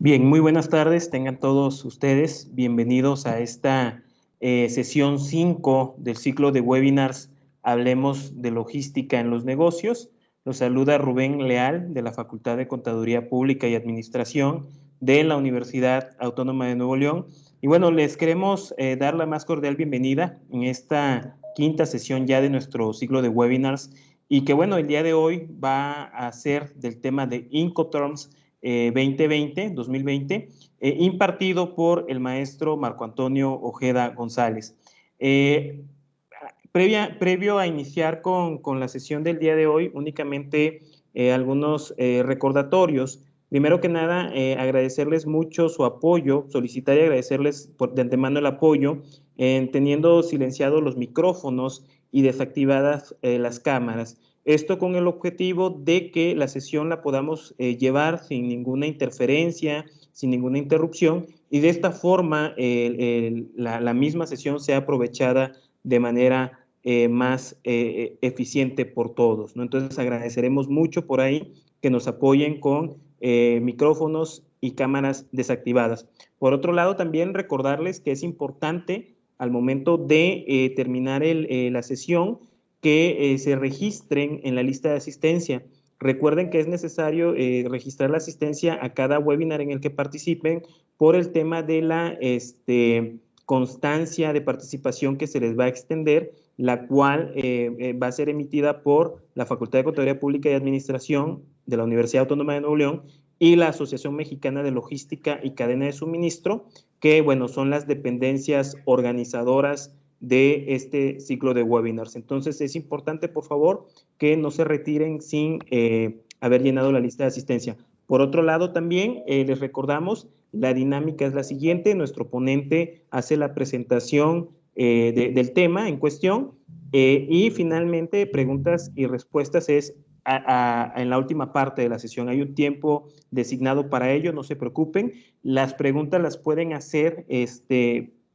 Bien, muy buenas tardes, tengan todos ustedes bienvenidos a esta sesión 5 del ciclo de webinars Hablemos de Logística en los Negocios. Los saluda Rubén Leal de la Facultad de Contaduría Pública y Administración de la Universidad Autónoma de Nuevo León. Y bueno, les queremos dar la más cordial bienvenida en esta quinta sesión ya de nuestro ciclo de webinars y que bueno, el día de hoy va a ser del tema de Incoterms 2020, impartido por el maestro Marco Antonio Ojeda González. Previo a iniciar con la sesión del día de hoy, únicamente algunos recordatorios. Primero que nada, agradecerles mucho su apoyo, solicitar y agradecerles de antemano el apoyo en teniendo silenciados los micrófonos y desactivadas las cámaras. Esto con el objetivo de que la sesión la podamos llevar sin ninguna interferencia, sin ninguna interrupción, y de esta forma la misma sesión sea aprovechada de manera más eficiente por todos, ¿no? Entonces agradeceremos mucho por ahí que nos apoyen con micrófonos y cámaras desactivadas. Por otro lado, también recordarles que es importante al momento de terminar la sesión que se registren en la lista de asistencia. Recuerden que es necesario registrar la asistencia a cada webinar en el que participen por el tema de la constancia de participación que se les va a extender, la cual va a ser emitida por la Facultad de Contaduría Pública y Administración de la Universidad Autónoma de Nuevo León y la Asociación Mexicana de Logística y Cadena de Suministro, que, bueno, son las dependencias organizadoras de este ciclo de webinars. Entonces, es importante, por favor, que no se retiren sin haber llenado la lista de asistencia. Por otro lado, también les recordamos, la dinámica es la siguiente: nuestro ponente hace la presentación del tema en cuestión y finalmente preguntas y respuestas es en la última parte de la sesión. Hay un tiempo designado para ello, no se preocupen. Las preguntas las pueden hacer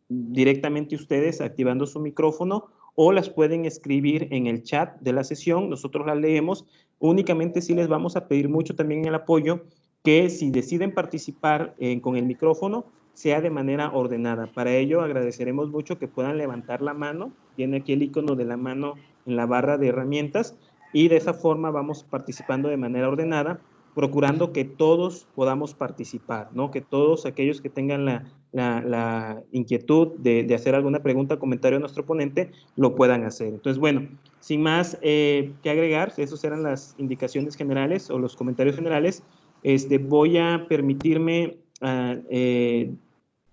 directamente ustedes activando su micrófono o las pueden escribir en el chat de la sesión, nosotros las leemos. Únicamente sí les vamos a pedir mucho también el apoyo que si deciden participar con el micrófono, sea de manera ordenada. Para ello agradeceremos mucho que puedan levantar la mano, tiene aquí el icono de la mano en la barra de herramientas, y de esa forma vamos participando de manera ordenada, procurando que todos podamos participar, ¿no? Que todos aquellos que tengan la inquietud de hacer alguna pregunta o comentario a nuestro ponente lo puedan hacer. Entonces, bueno, sin más que agregar, esas eran las indicaciones generales o los comentarios generales. Voy a permitirme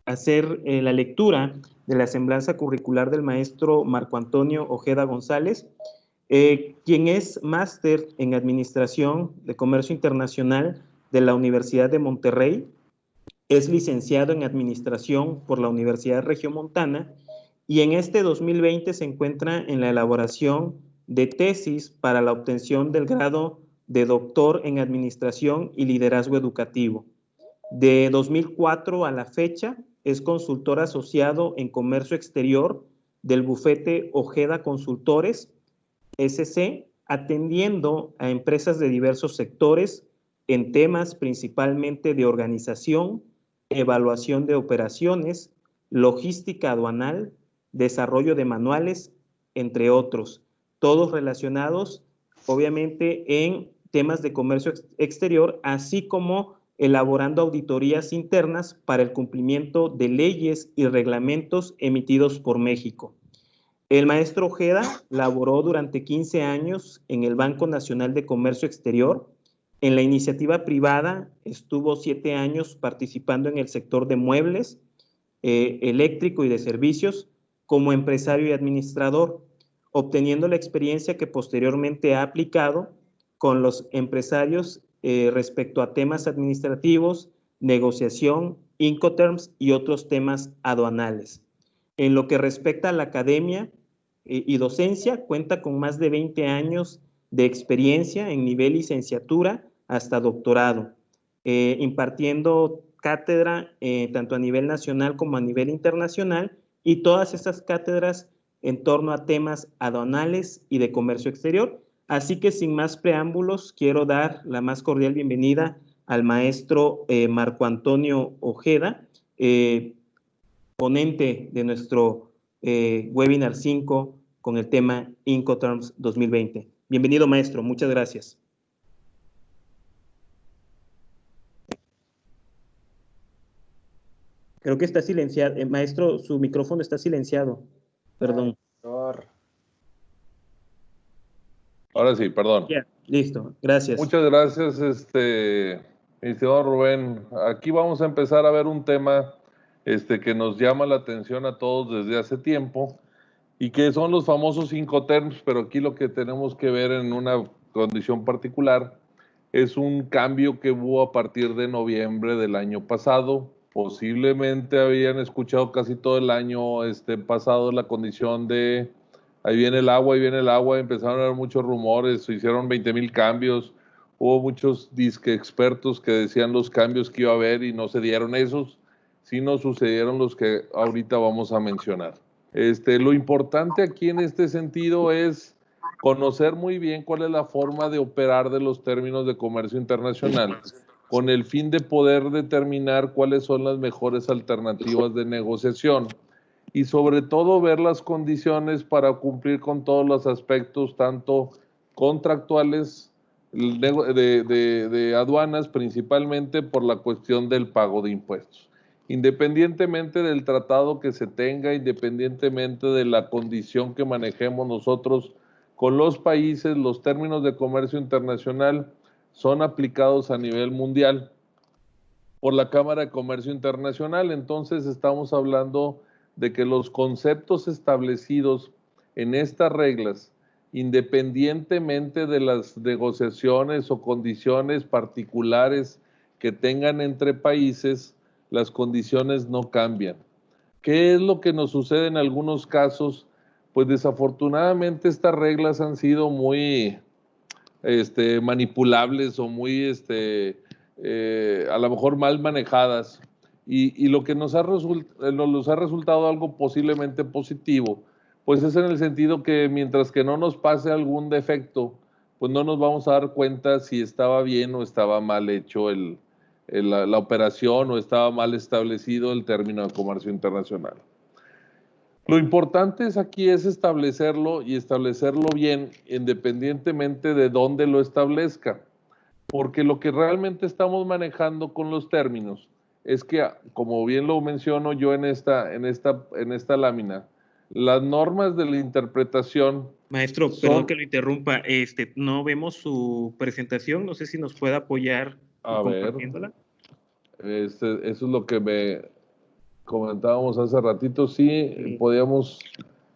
hacer la lectura de la semblanza curricular del maestro Marco Antonio Ojeda González, quien es máster en Administración de Comercio Internacional de la Universidad de Monterrey, es licenciado en Administración por la Universidad Regiomontana y en este 2020 se encuentra en la elaboración de tesis para la obtención del grado de doctor en Administración y Liderazgo Educativo. De 2004 a la fecha es consultor asociado en Comercio Exterior del bufete Ojeda Consultores SC, atendiendo a empresas de diversos sectores en temas principalmente de organización, evaluación de operaciones, logística aduanal, desarrollo de manuales, entre otros, todos relacionados obviamente en temas de comercio exterior, así como elaborando auditorías internas para el cumplimiento de leyes y reglamentos emitidos por México. El maestro Ojeda laboró durante 15 años en el Banco Nacional de Comercio Exterior. En la iniciativa privada estuvo 7 años participando en el sector de muebles, eléctrico y de servicios como empresario y administrador, obteniendo la experiencia que posteriormente ha aplicado con los empresarios respecto a temas administrativos, negociación, Incoterms y otros temas aduanales. En lo que respecta a la academia y docencia, cuenta con más de 20 años de experiencia en nivel licenciatura hasta doctorado, impartiendo cátedra tanto a nivel nacional como a nivel internacional, y todas estas cátedras en torno a temas aduanales y de comercio exterior. Así que sin más preámbulos, quiero dar la más cordial bienvenida al maestro Marco Antonio Ojeda, ponente de nuestro webinar 5 con el tema Incoterms 2020. Bienvenido, maestro. Muchas gracias. Creo que está silenciado. Maestro, su micrófono está silenciado. Perdón. Ahora sí, perdón. Ya, listo. Gracias. Muchas gracias, mi estimado Rubén. Aquí vamos a empezar a ver un tema que nos llama la atención a todos desde hace tiempo y que son los famosos Incoterms, pero aquí lo que tenemos que ver en una condición particular es un cambio que hubo a partir de noviembre del año pasado. Posiblemente habían escuchado casi todo el año pasado la condición de ahí viene el agua, empezaron a haber muchos rumores, se hicieron 20,000 cambios, hubo muchos disque expertos que decían los cambios que iba a haber y no se dieron esos, sino sucedieron los que ahorita vamos a mencionar. Lo importante aquí en este sentido es conocer muy bien cuál es la forma de operar de los términos de comercio internacional, con el fin de poder determinar cuáles son las mejores alternativas de negociación y sobre todo ver las condiciones para cumplir con todos los aspectos, tanto contractuales de aduanas, principalmente por la cuestión del pago de impuestos. Independientemente del tratado que se tenga, independientemente de la condición que manejemos nosotros con los países, los términos de comercio internacional son aplicados a nivel mundial por la Cámara de Comercio Internacional. Entonces estamos hablando de que los conceptos establecidos en estas reglas, independientemente de las negociaciones o condiciones particulares que tengan entre países, las condiciones no cambian. ¿Qué es lo que nos sucede en algunos casos? Pues desafortunadamente estas reglas han sido muy manipulables o muy a lo mejor mal manejadas y lo que nos ha resultado algo posiblemente positivo, pues es en el sentido que mientras que no nos pase algún defecto, pues no nos vamos a dar cuenta si estaba bien o estaba mal hecho la operación o estaba mal establecido el término de comercio internacional. Lo importante aquí es establecerlo y establecerlo bien, independientemente de dónde lo establezca, porque lo que realmente estamos manejando con los términos es que, como bien lo menciono yo en esta lámina, las normas de la interpretación. Maestro, perdón que lo interrumpa, no vemos su presentación, no sé si nos puede apoyar compartiéndola. Eso es lo que me comentábamos hace ratito, sí, podíamos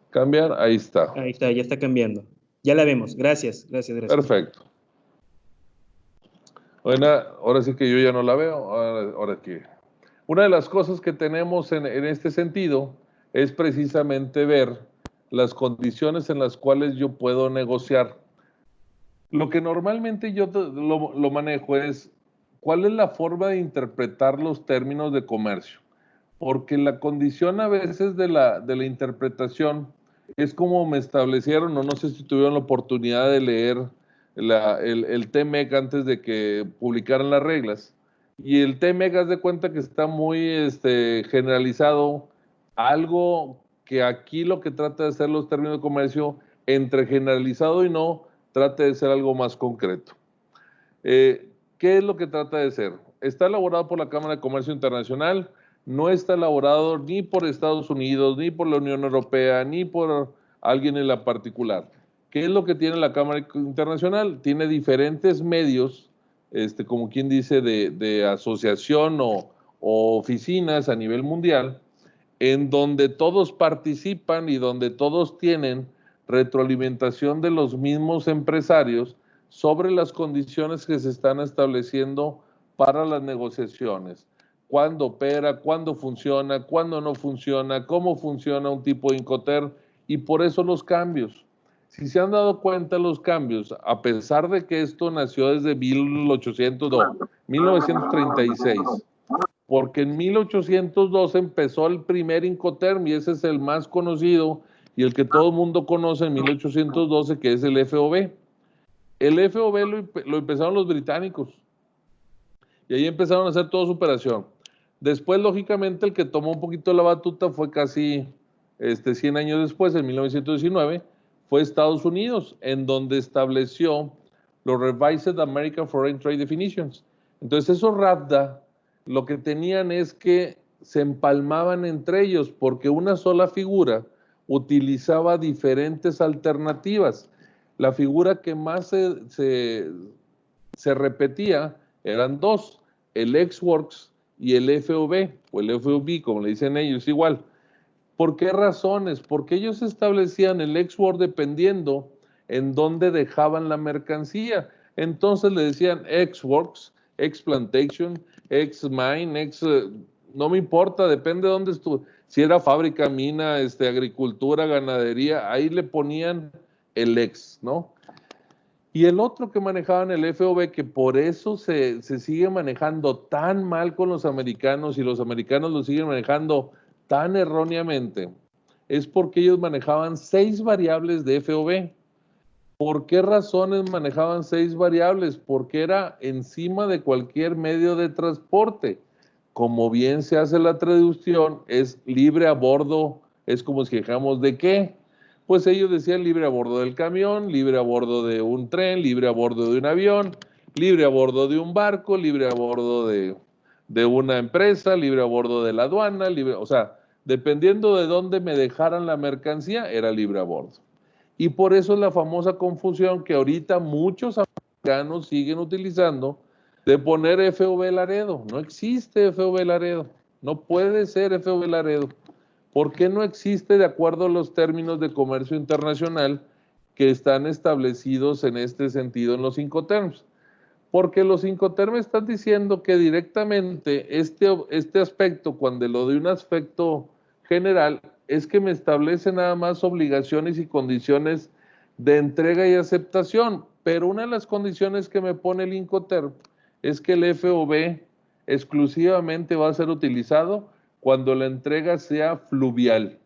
cambiar, ahí está. Ahí está, ya está cambiando. Ya la vemos, gracias. Perfecto. Bueno, ahora sí que yo ya no la veo, ahora aquí. Una de las cosas que tenemos en este sentido es precisamente ver las condiciones en las cuales yo puedo negociar. Lo que normalmente yo lo manejo es cuál es la forma de interpretar los términos de comercio. Porque la condición a veces de la interpretación es como me establecieron, o no sé si tuvieron la oportunidad de leer el TMEC antes de que publicaran las reglas. Y el TMEC, haz de cuenta que está muy generalizado, algo que aquí lo que trata de hacer los términos de comercio, entre generalizado y no, trata de ser algo más concreto. ¿Qué es lo que trata de ser? Está elaborado por la Cámara de Comercio Internacional, no está elaborado ni por Estados Unidos, ni por la Unión Europea, ni por alguien en la particular. ¿Qué es lo que tiene la Cámara Internacional? Tiene diferentes medios, como quien dice, de asociación o oficinas a nivel mundial, en donde todos participan y donde todos tienen retroalimentación de los mismos empresarios sobre las condiciones que se están estableciendo para las negociaciones. Cuándo opera, cuándo funciona, cuándo no funciona, cómo funciona un tipo de Incoterm y por eso los cambios. Si se han dado cuenta los cambios, a pesar de que esto nació desde 1936, porque en 1802 empezó el primer Incoterm y ese es el más conocido y el que todo el mundo conoce en 1812, que es el FOB. El FOB lo empezaron los británicos Y ahí empezaron a hacer toda su operación. Después, lógicamente, el que tomó un poquito la batuta fue casi 100 años después, en 1919, fue Estados Unidos, en donde estableció los Revised American Foreign Trade Definitions. Entonces, esos RAFTA lo que tenían es que se empalmaban entre ellos, porque una sola figura utilizaba diferentes alternativas. La figura que más se repetía eran dos, el Ex-Works y el FOB, o el FOB, como le dicen ellos, igual. ¿Por qué razones? Porque ellos establecían el Ex-Work dependiendo en dónde dejaban la mercancía. Entonces le decían Ex-Works, Ex-Plantation, Ex-Mine, no me importa, depende de dónde estuvo. Si era fábrica, mina, agricultura, ganadería, ahí le ponían el ex, ¿no? Y el otro que manejaban el FOB, que por eso se sigue manejando tan mal con los americanos y los americanos lo siguen manejando tan erróneamente, es porque ellos manejaban 6 variables de FOB. ¿Por qué razones manejaban 6 variables? Porque era encima de cualquier medio de transporte. Como bien se hace la traducción, es libre a bordo, es como si dijéramos ¿de qué? Pues ellos decían libre a bordo del camión, libre a bordo de un tren, libre a bordo de un avión, libre a bordo de un barco, libre a bordo de una empresa, libre a bordo de la aduana, libre, o sea, dependiendo de dónde me dejaran la mercancía, era libre a bordo. Y por eso es la famosa confusión que ahorita muchos americanos siguen utilizando de poner FOB Laredo. No existe FOB Laredo, no puede ser FOB Laredo. ¿Por qué no existe de acuerdo a los términos de comercio internacional que están establecidos en este sentido en los Incoterms? Porque los Incoterms están diciendo que directamente este aspecto, cuando lo de un aspecto general, es que me establece nada más obligaciones y condiciones de entrega y aceptación, pero una de las condiciones que me pone el Incoterm es que el FOB exclusivamente va a ser utilizado cuando la entrega sea fluvial.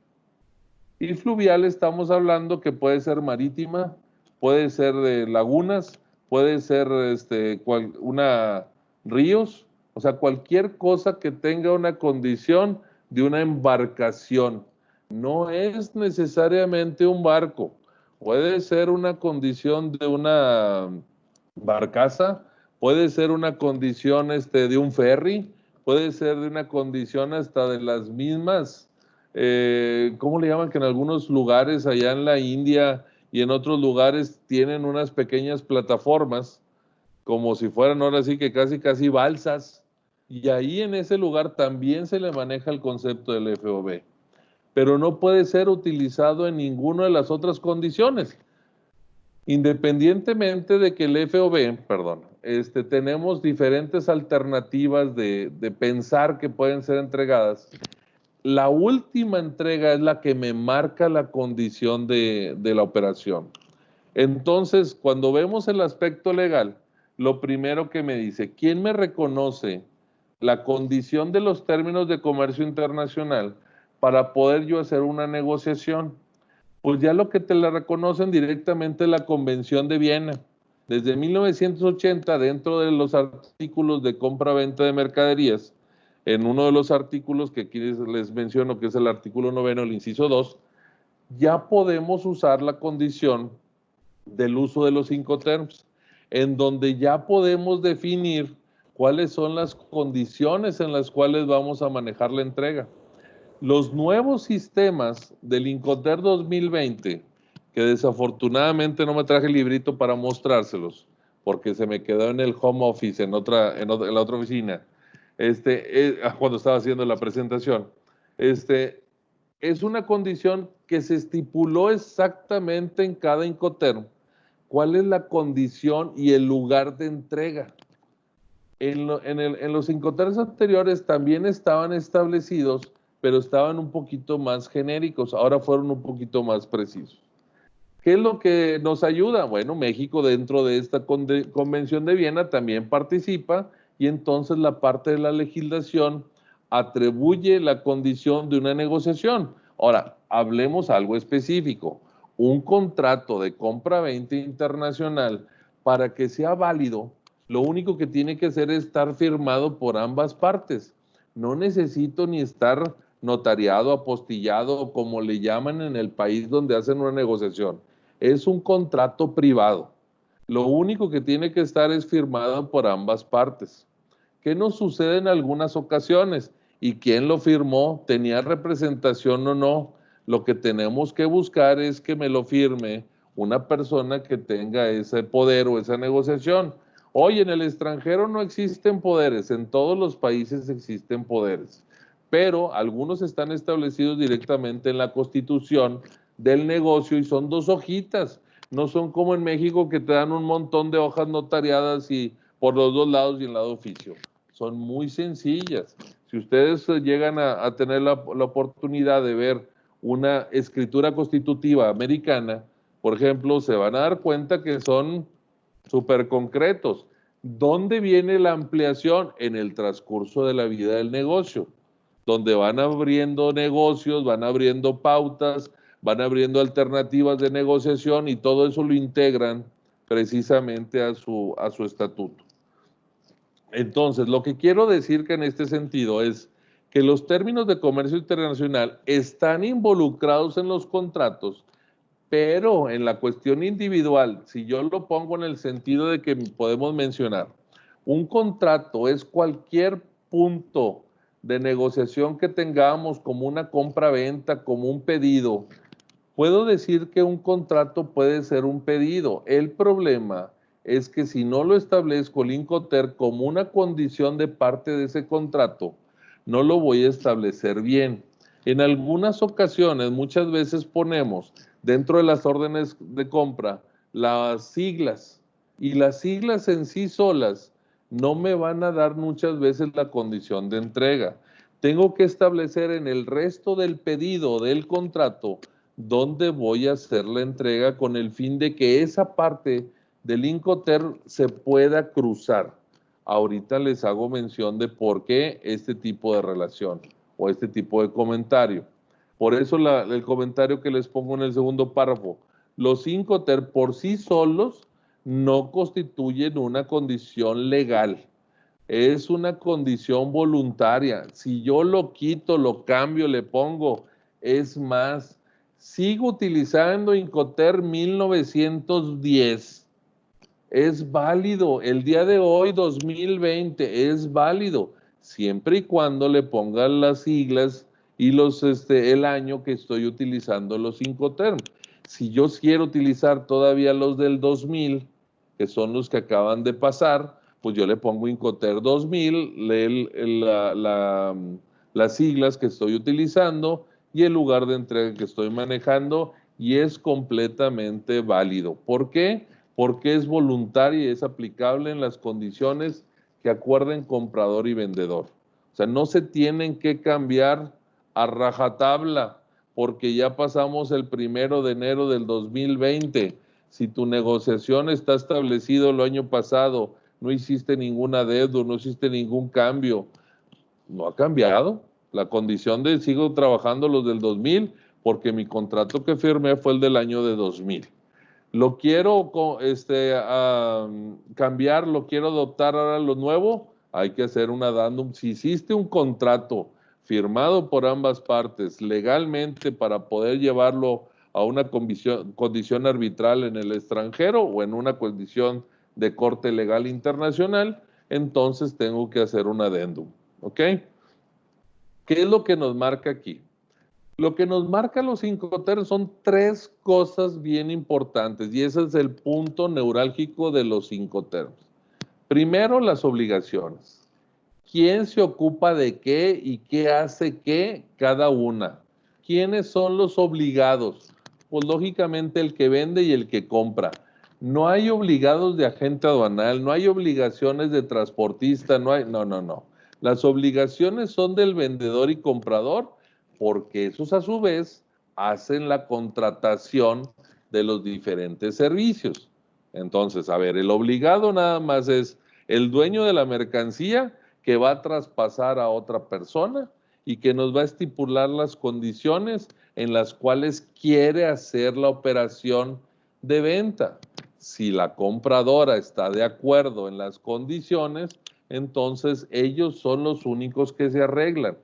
Y fluvial estamos hablando que puede ser marítima, puede ser de lagunas, puede ser ríos, o sea, cualquier cosa que tenga una condición de una embarcación. No es necesariamente un barco, puede ser una condición de una barcaza, puede ser una condición de un ferry, puede ser de una condición hasta de las mismas, ¿cómo le llaman? Que en algunos lugares allá en la India y en otros lugares tienen unas pequeñas plataformas, como si fueran ahora sí que casi balsas, y ahí en ese lugar también se le maneja el concepto del FOB, pero no puede ser utilizado en ninguna de las otras condiciones. Independientemente de que el FOB, perdón, tenemos diferentes alternativas de pensar que pueden ser entregadas. La última entrega es la que me marca la condición de la operación. Entonces, cuando vemos el aspecto legal, lo primero que me dice, ¿quién me reconoce la condición de los términos de comercio internacional para poder yo hacer una negociación? Pues ya lo que te la reconocen directamente es la Convención de Viena. Desde 1980, dentro de los artículos de compra-venta de mercaderías, en uno de los artículos que aquí les menciono, que es el artículo 9, el inciso 2, ya podemos usar la condición del uso de los Incoterms, en donde ya podemos definir cuáles son las condiciones en las cuales vamos a manejar la entrega. Los nuevos sistemas del Incoterm 2020, que desafortunadamente no me traje el librito para mostrárselos, porque se me quedó en el home office, en la otra oficina, cuando estaba haciendo la presentación, es una condición que se estipuló exactamente en cada Incoterm, cuál es la condición y el lugar de entrega. En los Incoterms anteriores también estaban establecidos, pero estaban un poquito más genéricos, ahora fueron un poquito más precisos. ¿Qué es lo que nos ayuda? Bueno, México dentro de esta Convención de Viena también participa y entonces la parte de la legislación atribuye la condición de una negociación. Ahora, hablemos algo específico. Un contrato de compra-venta internacional, para que sea válido, Lo único que tiene que hacer es estar firmado por ambas partes. No necesito ni estar notariado, apostillado, o como le llaman en el país donde hacen una negociación. Es un contrato privado. Lo único que tiene que estar es firmado por ambas partes. ¿Qué nos sucede en algunas ocasiones? ¿Y quién lo firmó? ¿Tenía representación o no? Lo que tenemos que buscar es que me lo firme una persona que tenga ese poder o esa negociación. Hoy en el extranjero no existen poderes, en todos los países existen poderes, pero algunos están establecidos directamente en la constitución del negocio y son 2 hojitas. No son como en México que te dan un montón de hojas notariadas y por los 2 lados y en lado oficio. Son muy sencillas. Si ustedes llegan a tener la oportunidad de ver una escritura constitutiva americana, por ejemplo, se van a dar cuenta que son súper concretos. ¿Dónde viene la ampliación? En el transcurso de la vida del negocio, donde van abriendo negocios, van abriendo pautas, van abriendo alternativas de negociación y todo eso lo integran precisamente a su estatuto. Entonces, lo que quiero decir que en este sentido es que los términos de comercio internacional están involucrados en los contratos, pero en la cuestión individual, si yo lo pongo en el sentido de que podemos mencionar, un contrato es cualquier punto de negociación que tengamos como una compra-venta, como un pedido. Puedo decir que un contrato puede ser un pedido. El problema es que si no lo establezco el Incoterm como una condición de parte de ese contrato, no lo voy a establecer bien. En algunas ocasiones, muchas veces ponemos dentro de las órdenes de compra las siglas, y las siglas en sí solas no me van a dar muchas veces la condición de entrega. Tengo que establecer en el resto del pedido del contrato dónde voy a hacer la entrega con el fin de que esa parte del Incoterm se pueda cruzar. Ahorita les hago mención de por qué este tipo de relación o este tipo de comentario. Por eso el comentario que les pongo en el segundo párrafo. Los Incoterm por sí solos no constituyen una condición legal. Es una condición voluntaria. Si yo lo quito, lo cambio, le pongo, es más, sigo utilizando Incoterm 1910. Es válido. El día de hoy, 2020, es válido. Siempre y cuando le pongan las siglas y el año que estoy utilizando los Incoterm. Si yo quiero utilizar todavía los del 2000, que son los que acaban de pasar, pues yo le pongo Incoterm 2000, las siglas que estoy utilizando y el lugar de entrega que estoy manejando, y es completamente válido. ¿Por qué? Porque es voluntaria y es aplicable en las condiciones que acuerden comprador y vendedor. O sea, no se tienen que cambiar a rajatabla porque ya pasamos el 1 de enero del 2020. Si tu negociación está establecido el año pasado, no hiciste ninguna deuda, no hiciste ningún cambio, no ha cambiado. La condición de sigo trabajando los del 2000 porque mi contrato que firmé fue el del año de 2000. Lo quiero cambiar, lo quiero adoptar ahora lo nuevo, hay que hacer un addendum. Si hiciste un contrato firmado por ambas partes legalmente para poder llevarlo a una condición arbitral en el extranjero o en una condición de corte legal internacional, entonces tengo que hacer un addendum. ¿Ok? ¿Qué es lo que nos marca aquí? Lo que nos marca los Incoterm son 3 cosas bien importantes y ese es el punto neurálgico de los Incoterm. Primero, las obligaciones. ¿Quién se ocupa de qué y qué hace qué cada una? ¿Quiénes son los obligados? Pues lógicamente el que vende y el que compra. No hay obligados de agente aduanal, no hay obligaciones de transportista, no. Las obligaciones son del vendedor y comprador, porque esos a su vez hacen la contratación de los diferentes servicios. Entonces, a ver, el obligado nada más es el dueño de la mercancía que va a traspasar a otra persona y que nos va a estipular las condiciones en las cuales quiere hacer la operación de venta. Si la compradora está de acuerdo en las condiciones, entonces ellos son los únicos que se arreglan.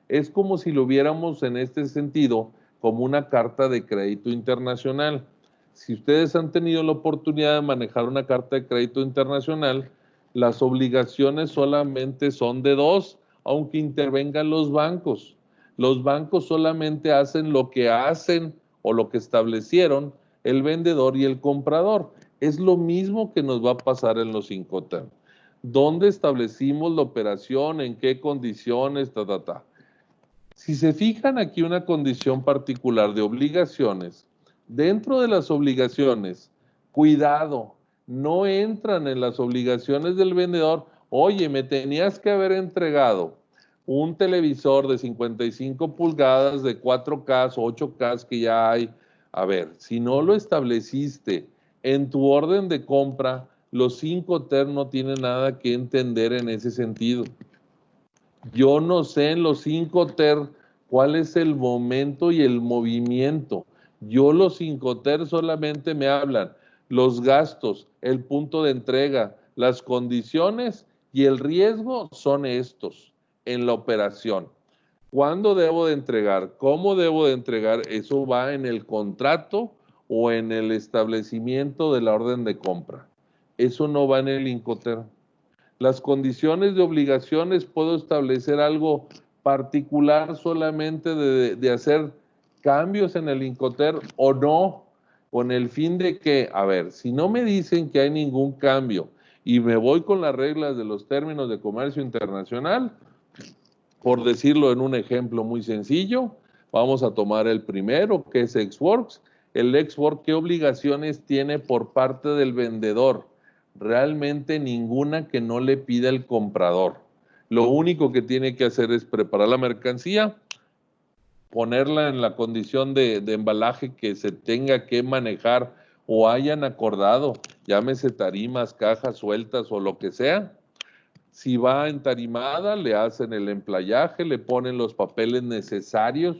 Es como si lo viéramos en este sentido como una carta de crédito internacional. Si ustedes han tenido la oportunidad de manejar una carta de crédito internacional, las obligaciones solamente son de dos, aunque intervengan los bancos. Los bancos solamente hacen lo que hacen o lo que establecieron el vendedor y el comprador. Es lo mismo que nos va a pasar en los Incoterm. ¿Dónde establecimos la operación? ¿En qué condiciones? Si se fijan aquí una condición particular de obligaciones, dentro de las obligaciones, cuidado, no entran en las obligaciones del vendedor. Oye, me tenías que haber entregado un televisor de 55 pulgadas, de 4K o 8K que ya hay. A ver, si no lo estableciste en tu orden de compra, los Incoterm no tienen nada que entender en ese sentido. Yo no sé en los Incoterm cuál es el momento y el movimiento. Los Incoterm solamente me hablan los gastos, el punto de entrega, las condiciones y el riesgo son estos en la operación. ¿Cuándo debo de entregar? ¿Cómo debo de entregar? Eso va en el contrato o en el establecimiento de la orden de compra. Eso no va en el Incoterm. Las condiciones de obligaciones, puedo establecer algo particular solamente de hacer cambios en el Incoterm o no, con el fin de que, a ver, si no me dicen que hay ningún cambio y me voy con las reglas de los términos de comercio internacional, por decirlo en un ejemplo muy sencillo, vamos a tomar el primero, que es Ex-Works. El Ex-Works, ¿qué obligaciones tiene por parte del vendedor? Realmente ninguna que no le pida el comprador. Lo único que tiene que hacer es preparar la mercancía, ponerla en la condición de embalaje que se tenga que manejar o hayan acordado, llámese tarimas, cajas sueltas o lo que sea. Si va entarimada, le hacen el emplayaje, le ponen los papeles necesarios.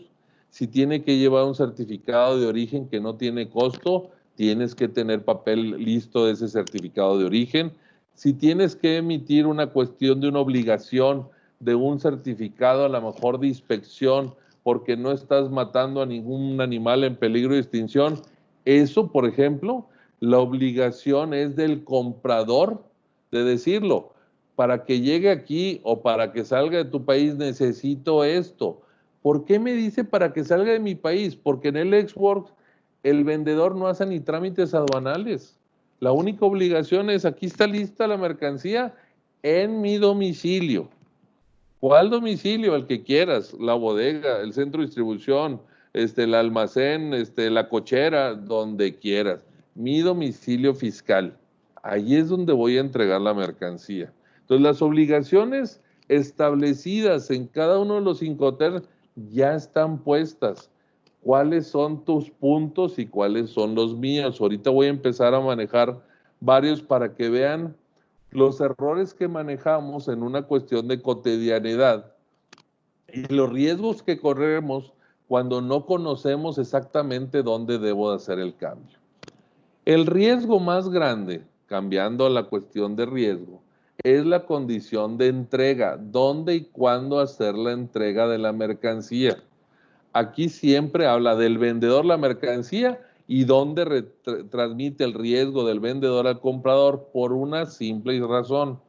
Si tiene que llevar un certificado de origen que no tiene costo, tienes que tener papel listo de ese certificado de origen. Si tienes que emitir una cuestión de una obligación de un certificado a lo mejor de inspección porque no estás matando a ningún animal en peligro de extinción, eso, por ejemplo, la obligación es del comprador de decirlo. Para que llegue aquí o para que salga de tu país necesito esto. ¿Por qué me dice para que salga de mi país? Porque en el Ex-Works el vendedor no hace ni trámites aduanales. La única obligación es, aquí está lista la mercancía en mi domicilio. ¿Cuál domicilio? El que quieras, la bodega, el centro de distribución, el almacén, la cochera, donde quieras. Mi domicilio fiscal. Ahí es donde voy a entregar la mercancía. Entonces, las obligaciones establecidas en cada uno de los Incoterm ya están puestas. ¿Cuáles son tus puntos y cuáles son los míos? Ahorita voy a empezar a manejar varios para que vean los errores que manejamos en una cuestión de cotidianidad y los riesgos que corremos cuando no conocemos exactamente dónde debo de hacer el cambio. El riesgo más grande, cambiando a la cuestión de riesgo, es la condición de entrega, dónde y cuándo hacer la entrega de la mercancía. Aquí siempre habla del vendedor la mercancía y dónde transmite el riesgo del vendedor al comprador por una simple razón.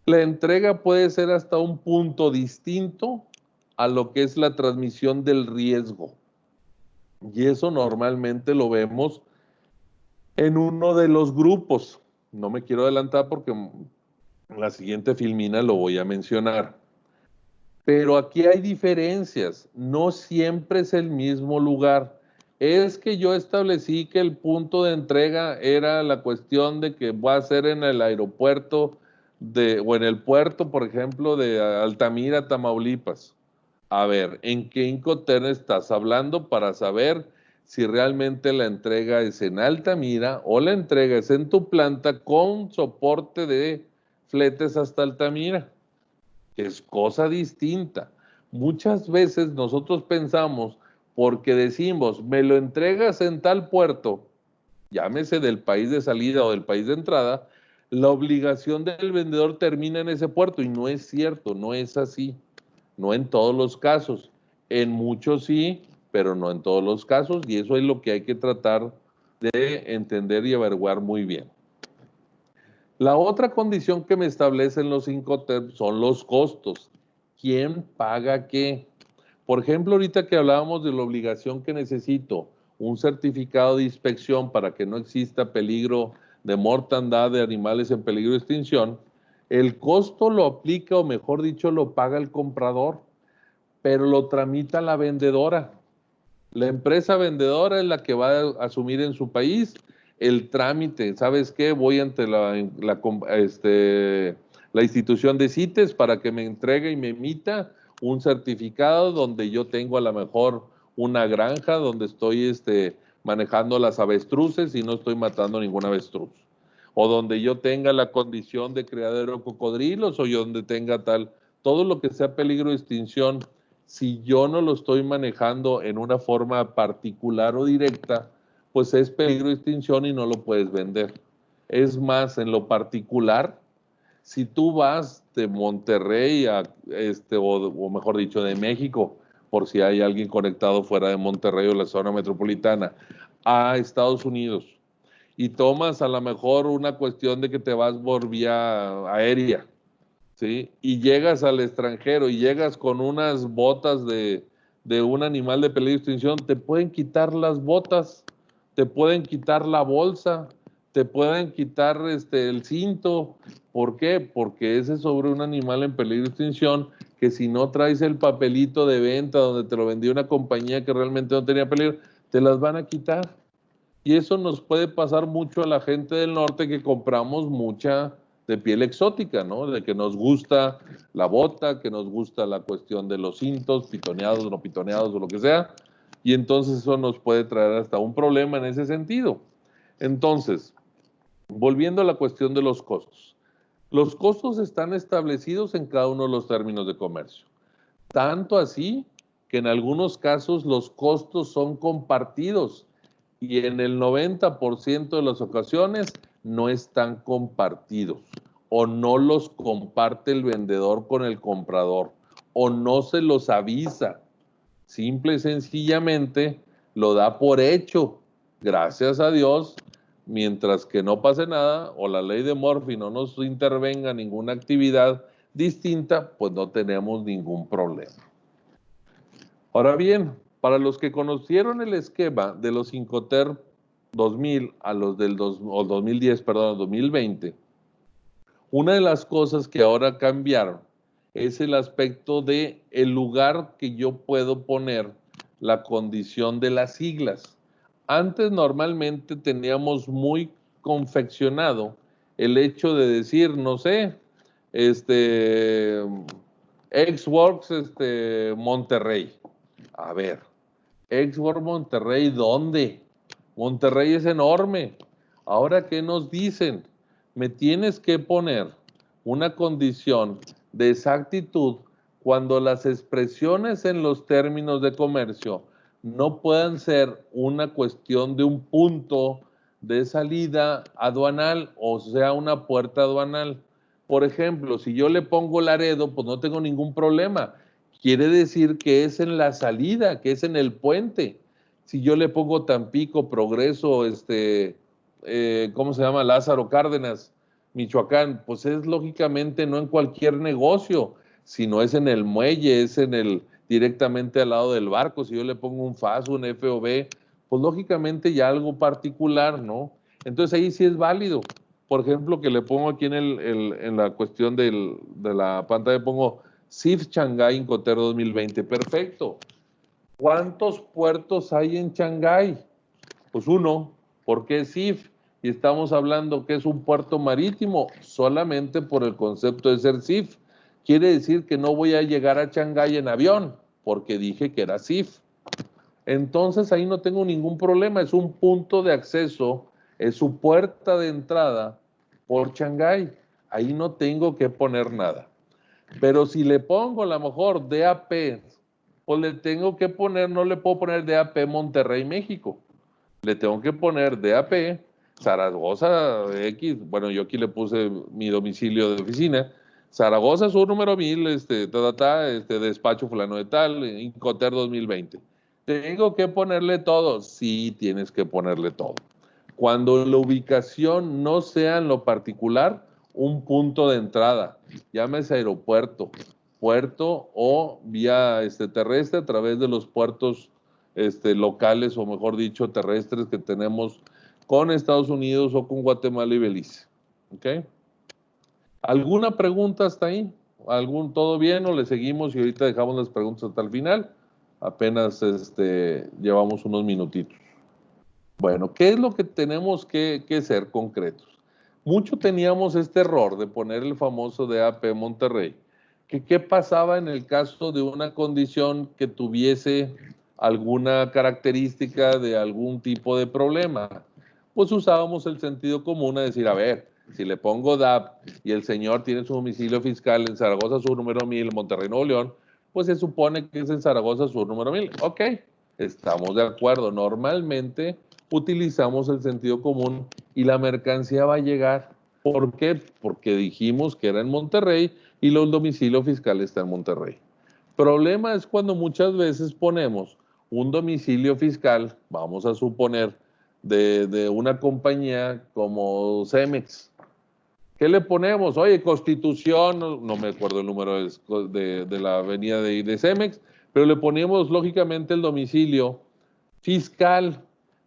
La entrega puede ser hasta un punto distinto a lo que es la transmisión del riesgo. Y eso normalmente lo vemos en uno de los grupos. No me quiero adelantar porque en la siguiente filmina lo voy a mencionar. Pero aquí hay diferencias. No siempre es el mismo lugar. Es que yo establecí que el punto de entrega era la cuestión de que va a ser en el aeropuerto o en el puerto, por ejemplo, de Altamira, Tamaulipas. A ver, ¿en qué Incoterm estás hablando para saber si realmente la entrega es en Altamira o la entrega es en tu planta con soporte de fletes hasta Altamira? Es cosa distinta. Muchas veces nosotros pensamos, porque decimos, me lo entregas en tal puerto, llámese del país de salida o del país de entrada, la obligación del vendedor termina en ese puerto, y no es cierto, no es así, no en todos los casos, en muchos sí, pero no en todos los casos, y eso es lo que hay que tratar de entender y averiguar muy bien. La otra condición que me establecen los Incoterm son los costos. ¿Quién paga qué? Por ejemplo, ahorita que hablábamos de la obligación que necesito un certificado de inspección para que no exista peligro de mortandad de animales en peligro de extinción, el costo lo aplica, o mejor dicho, lo paga el comprador, pero lo tramita la vendedora. La empresa vendedora es la que va a asumir en su país el trámite. ¿Sabes qué? Voy ante la institución de CITES para que me entregue y me emita un certificado donde yo tengo a lo mejor una granja donde estoy manejando las avestruces y no estoy matando ningún avestruz. O donde yo tenga la condición de criadero de cocodrilos, o donde tenga todo lo que sea peligro de extinción. Si yo no lo estoy manejando en una forma particular o directa, pues es peligro de extinción y no lo puedes vender. Es más, en lo particular, si tú vas de Monterrey o mejor dicho, de México, por si hay alguien conectado fuera de Monterrey o la zona metropolitana, a Estados Unidos, y tomas a lo mejor una cuestión de que te vas por vía aérea, ¿sí? Y llegas al extranjero y llegas con unas botas de un animal de peligro de extinción, te pueden quitar las botas, te pueden quitar la bolsa, te pueden quitar el cinto. ¿Por qué? Porque ese es sobre un animal en peligro de extinción, que si no traes el papelito de venta donde te lo vendió una compañía que realmente no tenía peligro, te las van a quitar. Y eso nos puede pasar mucho a la gente del norte, que compramos mucha de piel exótica, ¿no? De que nos gusta la bota, que nos gusta la cuestión de los cintos, pitoneados, no pitoneados o lo que sea, y entonces eso nos puede traer hasta un problema en ese sentido. Entonces, volviendo a la cuestión de los costos. Los costos están establecidos en cada uno de los términos de comercio. Tanto así que en algunos casos los costos son compartidos, y en el 90% de las ocasiones no están compartidos, o no los comparte el vendedor con el comprador, o no se los avisa. Simple y sencillamente lo da por hecho. Gracias a Dios, mientras que no pase nada o la ley de Murphy no nos intervenga ninguna actividad distinta, pues no tenemos ningún problema. Ahora bien, para los que conocieron el esquema de los Incoterm 2000 a los del 2010, perdón, 2020, una de las cosas que ahora cambiaron es el aspecto de el lugar que yo puedo poner la condición de las siglas. Antes normalmente teníamos muy confeccionado el hecho de decir, no sé, Xworks Monterrey. A ver, Xworks Monterrey, ¿dónde? Monterrey es enorme. Ahora, ¿qué nos dicen? Me tienes que poner una condición de exactitud cuando las expresiones en los términos de comercio no puedan ser una cuestión de un punto de salida aduanal, o sea, una puerta aduanal. Por ejemplo, si yo le pongo Laredo, pues no tengo ningún problema. Quiere decir que es en la salida, que es en el puente. Si yo le pongo Tampico, Progreso, ¿cómo se llama? Lázaro Cárdenas, Michoacán, pues es lógicamente no en cualquier negocio, sino es en el muelle, es directamente al lado del barco. Si yo le pongo un FAS, un FOB, pues lógicamente ya algo particular, ¿no? Entonces ahí sí es válido. Por ejemplo, que le pongo aquí en la cuestión de la pantalla, pongo CIF Shanghái Incoterm 2020. Perfecto. ¿Cuántos puertos hay en Shanghái? Pues uno. ¿Por qué CIF? Y estamos hablando que es un puerto marítimo solamente por el concepto de ser CIF. Quiere decir que no voy a llegar a Shanghái en avión, porque dije que era CIF. Entonces ahí no tengo ningún problema, es un punto de acceso, es su puerta de entrada por Shanghái. Ahí no tengo que poner nada. Pero si le pongo a lo mejor DAP, pues le tengo que poner, no le puedo poner DAP Monterrey, México, le tengo que poner DAP, Zaragoza X, bueno, yo aquí le puse mi domicilio de oficina, Zaragoza, su número 1000, despacho fulano de tal, Incoter 2020. ¿Tengo que ponerle todo? Sí, tienes que ponerle todo. Cuando la ubicación no sea en lo particular un punto de entrada, llámese aeropuerto, puerto o vía terrestre a través de los puertos locales, o mejor dicho, terrestres que tenemos con Estados Unidos o con Guatemala y Belice. ¿Ok? ¿Alguna pregunta hasta ahí? ¿Todo bien o le seguimos y ahorita dejamos las preguntas hasta el final? Apenas llevamos unos minutitos. Bueno, ¿qué es lo que tenemos que ser concretos? Mucho teníamos este error de poner el famoso DAP Monterrey. ¿Qué pasaba en el caso de una condición que tuviese alguna característica de algún tipo de problema? Pues usábamos el sentido común a decir, a ver, si le pongo DAP y el señor tiene su domicilio fiscal en Zaragoza Sur número 1000, Monterrey, Nuevo León, pues se supone que es en Zaragoza Sur número 1000. Ok, estamos de acuerdo. Normalmente utilizamos el sentido común y la mercancía va a llegar. ¿Por qué? Porque dijimos que era en Monterrey y el domicilio fiscal está en Monterrey. Problema es cuando muchas veces ponemos un domicilio fiscal, vamos a suponer, de una compañía como Cemex. ¿Qué le ponemos? Oye, Constitución, no me acuerdo el número de la avenida de Cemex, pero le ponemos lógicamente el domicilio fiscal,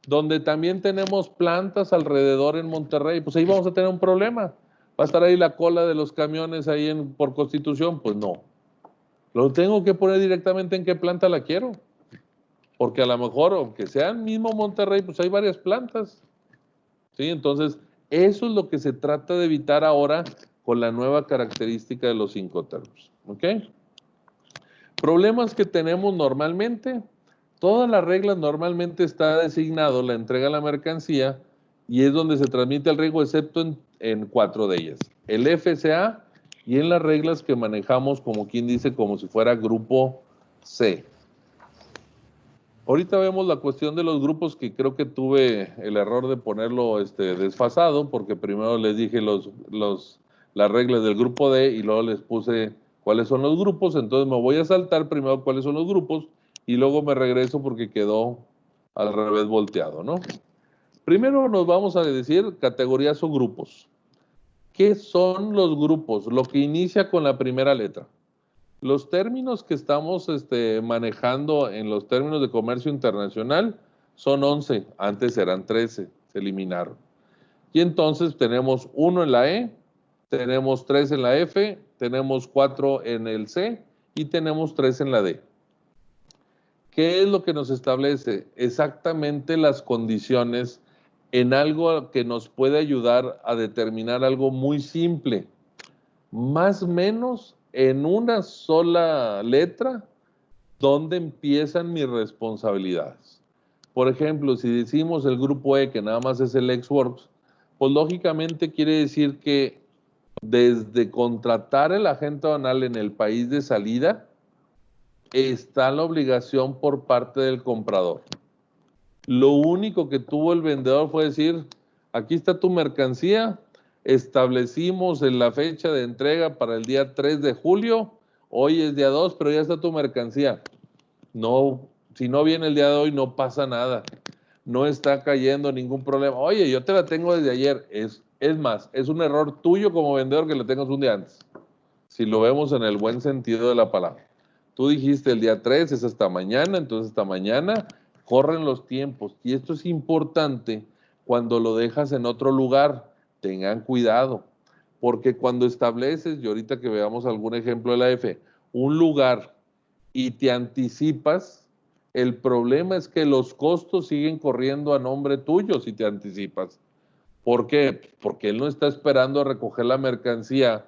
donde también tenemos plantas alrededor en Monterrey. Pues ahí vamos a tener un problema. ¿Va a estar ahí la cola de los camiones ahí por Constitución? Pues no. Lo tengo que poner directamente en qué planta la quiero. Porque a lo mejor, aunque sea el mismo Monterrey, pues hay varias plantas. ¿Sí? Entonces, eso es lo que se trata de evitar ahora con la nueva característica de los Incoterms. ¿Ok? Problemas que tenemos normalmente. Todas las reglas normalmente está designado la entrega de la mercancía y es donde se transmite el riesgo, excepto en 4 de ellas. El FCA y en las reglas que manejamos, como quien dice, como si fuera grupo C. Ahorita vemos la cuestión de los grupos, que creo que tuve el error de ponerlo desfasado, porque primero les dije las reglas del grupo D y luego les puse cuáles son los grupos. Entonces me voy a saltar primero cuáles son los grupos y luego me regreso porque quedó al revés volteado, ¿no? Primero nos vamos a decir categorías o grupos. ¿Qué son los grupos? Lo que inicia con la primera letra. Los términos que estamos manejando en los términos de comercio internacional son 11, antes eran 13, se eliminaron. Y entonces tenemos 1 en la E, tenemos 3 en la F, tenemos 4 en el C y tenemos 3 en la D. ¿Qué es lo que nos establece? Exactamente las condiciones en algo que nos puede ayudar a determinar algo muy simple. Más o menos en una sola letra, ¿dónde empiezan mis responsabilidades? Por ejemplo, si decimos el grupo E, que nada más es el ex-works, pues lógicamente quiere decir que desde contratar el agente aduanal en el país de salida, está la obligación por parte del comprador. Lo único que tuvo el vendedor fue decir, aquí está tu mercancía, establecimos en la fecha de entrega para el día 3 de julio, hoy es día 2, pero ya está tu mercancía. No, si no viene el día de hoy no pasa nada, no está cayendo ningún problema. Oye, yo te la tengo desde ayer, es más, es un error tuyo como vendedor que la tengas un día antes, si lo vemos en el buen sentido de la palabra. Tú dijiste el día 3, es hasta mañana, entonces hasta mañana corren los tiempos. Y esto es importante cuando lo dejas en otro lugar. Tengan cuidado, porque cuando estableces, y ahorita que veamos algún ejemplo de la F, un lugar y te anticipas, el problema es que los costos siguen corriendo a nombre tuyo si te anticipas. ¿Por qué? Porque él no está esperando a recoger la mercancía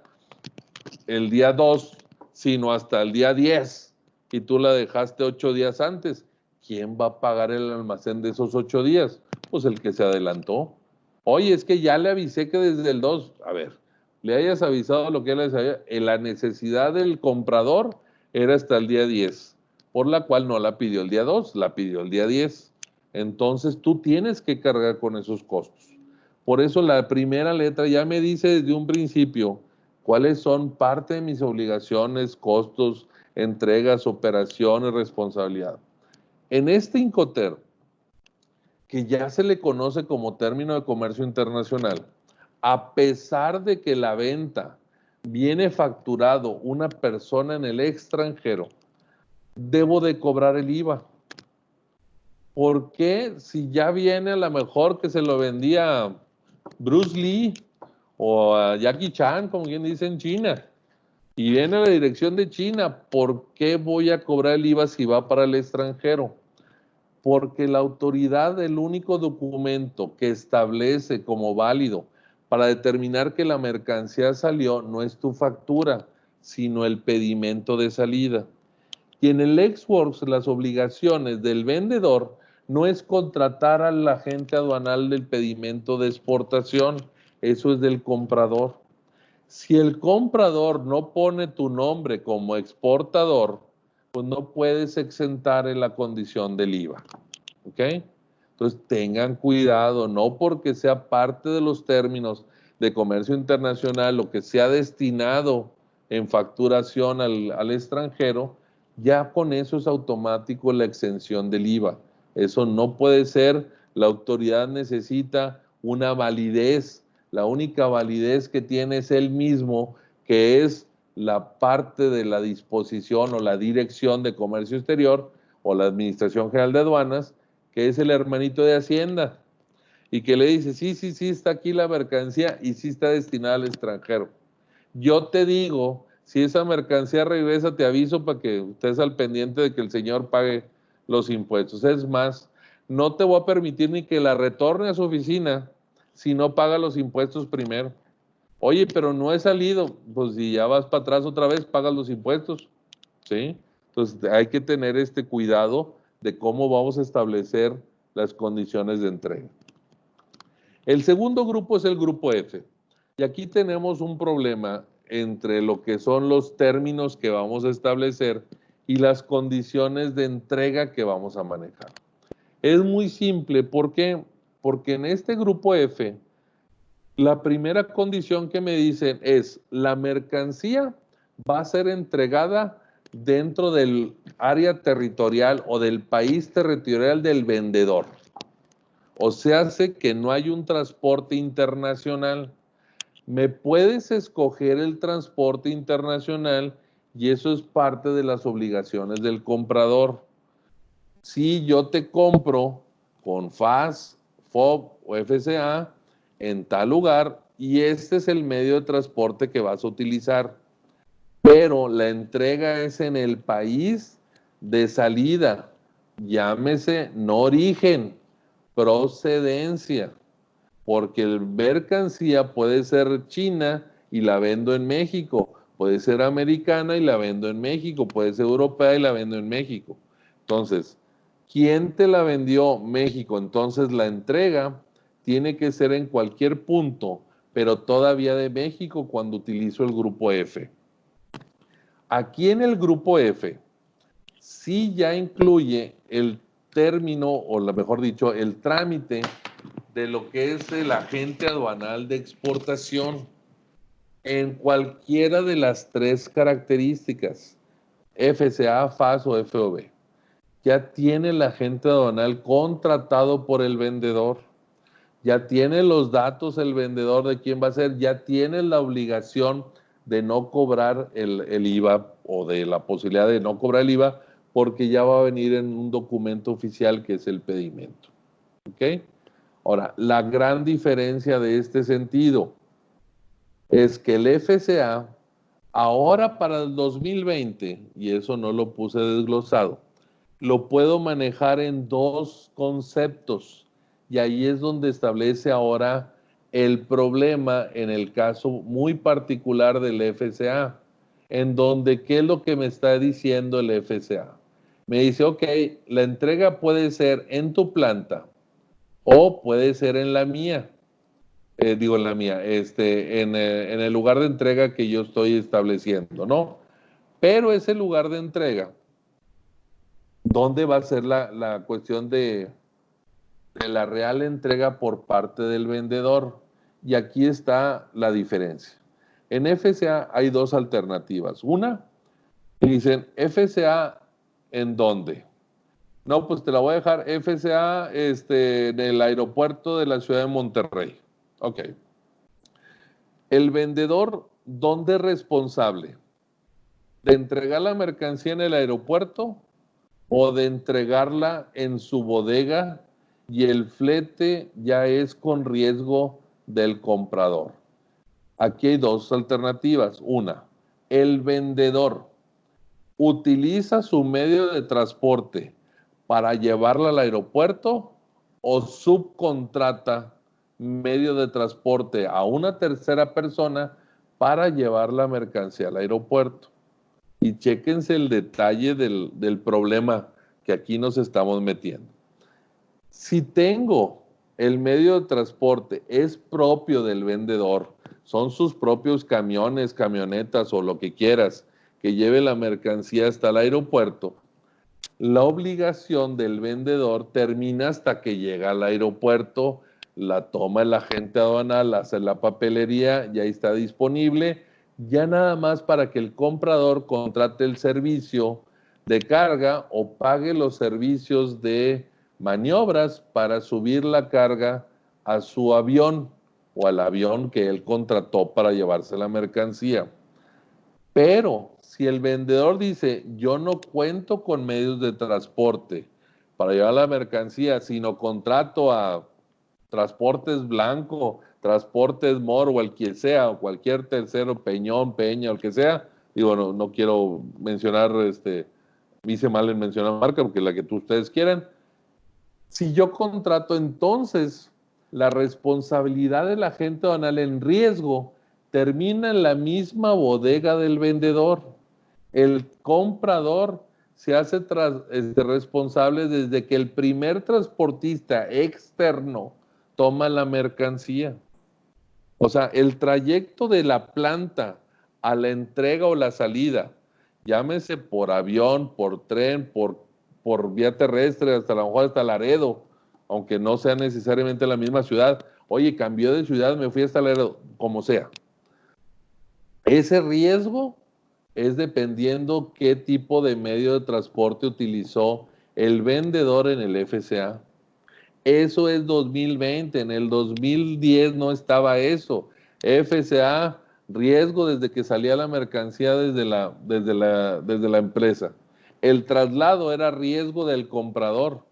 el día 2, sino hasta el día 10, y tú la dejaste 8 días antes. ¿Quién va a pagar el almacén de esos 8 días? Pues el que se adelantó. Oye, es que ya le avisé que desde el 2, a ver, le hayas avisado lo que él les había, la necesidad del comprador era hasta el día 10, por la cual no la pidió el día 2, la pidió el día 10. Entonces tú tienes que cargar con esos costos. Por eso la primera letra ya me dice desde un principio cuáles son parte de mis obligaciones, costos, entregas, operaciones, responsabilidad. En este Incoterm, que ya se le conoce como término de comercio internacional, a pesar de que la venta viene facturado una persona en el extranjero, debo de cobrar el IVA. ¿Por qué? Si ya viene a lo mejor que se lo vendía Bruce Lee o a Jackie Chan, como quien dice en China, y viene a la dirección de China, ¿por qué voy a cobrar el IVA si va para el extranjero? Porque la autoridad, el único documento que establece como válido para determinar que la mercancía salió no es tu factura, sino el pedimento de salida. Y en el ex-works las obligaciones del vendedor no es contratar al agente aduanal del pedimento de exportación, eso es del comprador. Si el comprador no pone tu nombre como exportador, pues no puedes exentar en la condición del IVA. ¿Ok? Entonces tengan cuidado, no porque sea parte de los términos de comercio internacional o que sea destinado en facturación al extranjero, ya con eso es automático la exención del IVA. Eso no puede ser, la autoridad necesita una validez, la única validez que tiene es él mismo, que es la parte de la disposición o la dirección de comercio exterior o la Administración General de Aduanas, que es el hermanito de Hacienda, y que le dice, sí, está aquí la mercancía y sí está destinada al extranjero. Yo te digo, si esa mercancía regresa, te aviso para que estés al pendiente de que el señor pague los impuestos. Es más, no te voy a permitir ni que la retorne a su oficina si no paga los impuestos primero. Oye, pero no he salido. Pues si ya vas para atrás otra vez, pagas los impuestos. ¿Sí? Entonces hay que tener este cuidado de cómo vamos a establecer las condiciones de entrega. El segundo grupo es el grupo F. Y aquí tenemos un problema entre lo que son los términos que vamos a establecer y las condiciones de entrega que vamos a manejar. Es muy simple, ¿por qué? Porque en este grupo F, la primera condición que me dicen es la mercancía va a ser entregada dentro del área territorial o del país territorial del vendedor. O sea, hace que no hay un transporte internacional. Me puedes escoger el transporte internacional y eso es parte de las obligaciones del comprador. Si yo te compro con FAS, FOB o FCA en tal lugar y este es el medio de transporte que vas a utilizar, pero la entrega es en el país de salida, llámese no origen, procedencia, porque el mercancía puede ser china y la vendo en México, puede ser americana y la vendo en México, puede ser europea y la vendo en México. Entonces, ¿quién te la vendió? México. Entonces la entrega tiene que ser en cualquier punto, pero todavía de México cuando utilizo el grupo F. Aquí en el grupo F, sí ya incluye el término, o mejor dicho, el trámite de lo que es el agente aduanal de exportación en cualquiera de las tres características, FCA, FAS o FOB. Ya tiene el agente aduanal contratado por el vendedor, ya tiene los datos el vendedor de quién va a ser, ya tiene la obligación de no cobrar el IVA o de la posibilidad de no cobrar el IVA porque ya va a venir en un documento oficial que es el pedimento. ¿Ok? Ahora, la gran diferencia de este sentido es que el FCA ahora para el 2020, y eso no lo puse desglosado, lo puedo manejar en dos conceptos y ahí es donde establece ahora el problema en el caso muy particular del FCA, en donde, ¿qué es lo que me está diciendo el FCA? Me dice, ok, la entrega puede ser en tu planta o puede ser en la mía. En la mía, en el lugar de entrega que yo estoy estableciendo, ¿no? Pero ese lugar de entrega, ¿dónde va a ser la cuestión de de la real entrega por parte del vendedor. Y aquí está la diferencia. En FCA hay dos alternativas. Una, dicen, ¿FCA en dónde? No, pues te la voy a dejar FCA en el aeropuerto de la ciudad de Monterrey. Ok. El vendedor, ¿dónde es responsable? ¿De entregar la mercancía en el aeropuerto o de entregarla en su bodega y el flete ya es con riesgo del comprador? Aquí hay dos alternativas. Una, el vendedor utiliza su medio de transporte para llevarla al aeropuerto o subcontrata medio de transporte a una tercera persona para llevar la mercancía al aeropuerto. Y chéquense el detalle del problema que aquí nos estamos metiendo. Si tengo el medio de transporte, es propio del vendedor, son sus propios camiones, camionetas o lo que quieras, que lleve la mercancía hasta el aeropuerto, la obligación del vendedor termina hasta que llega al aeropuerto, la toma el agente aduanal, hace la papelería, ya está disponible, ya nada más para que el comprador contrate el servicio de carga o pague los servicios de maniobras para subir la carga a su avión o al avión que él contrató para llevarse la mercancía. Pero si el vendedor dice, yo no cuento con medios de transporte para llevar la mercancía, sino contrato a Transportes Blanco, Transportes Mor o el que sea, o cualquier tercero, Peñón, Peña, o el que sea, digo, no quiero mencionar, me hice mal en mencionar marca, porque la que ustedes quieran. Si yo contrato, entonces la responsabilidad del agente aduanal en riesgo termina en la misma bodega del vendedor. El comprador se hace responsable desde que el primer transportista externo toma la mercancía. O sea, el trayecto de la planta a la entrega o la salida, llámese por avión, por tren, por vía terrestre, hasta a lo mejor hasta Laredo, aunque no sea necesariamente la misma ciudad. Oye, cambió de ciudad, me fui hasta Laredo, como sea. Ese riesgo es dependiendo qué tipo de medio de transporte utilizó el vendedor en el FCA. Eso es 2020, en el 2010 no estaba eso. FCA, riesgo desde que salía la mercancía desde la empresa. El traslado era riesgo del comprador.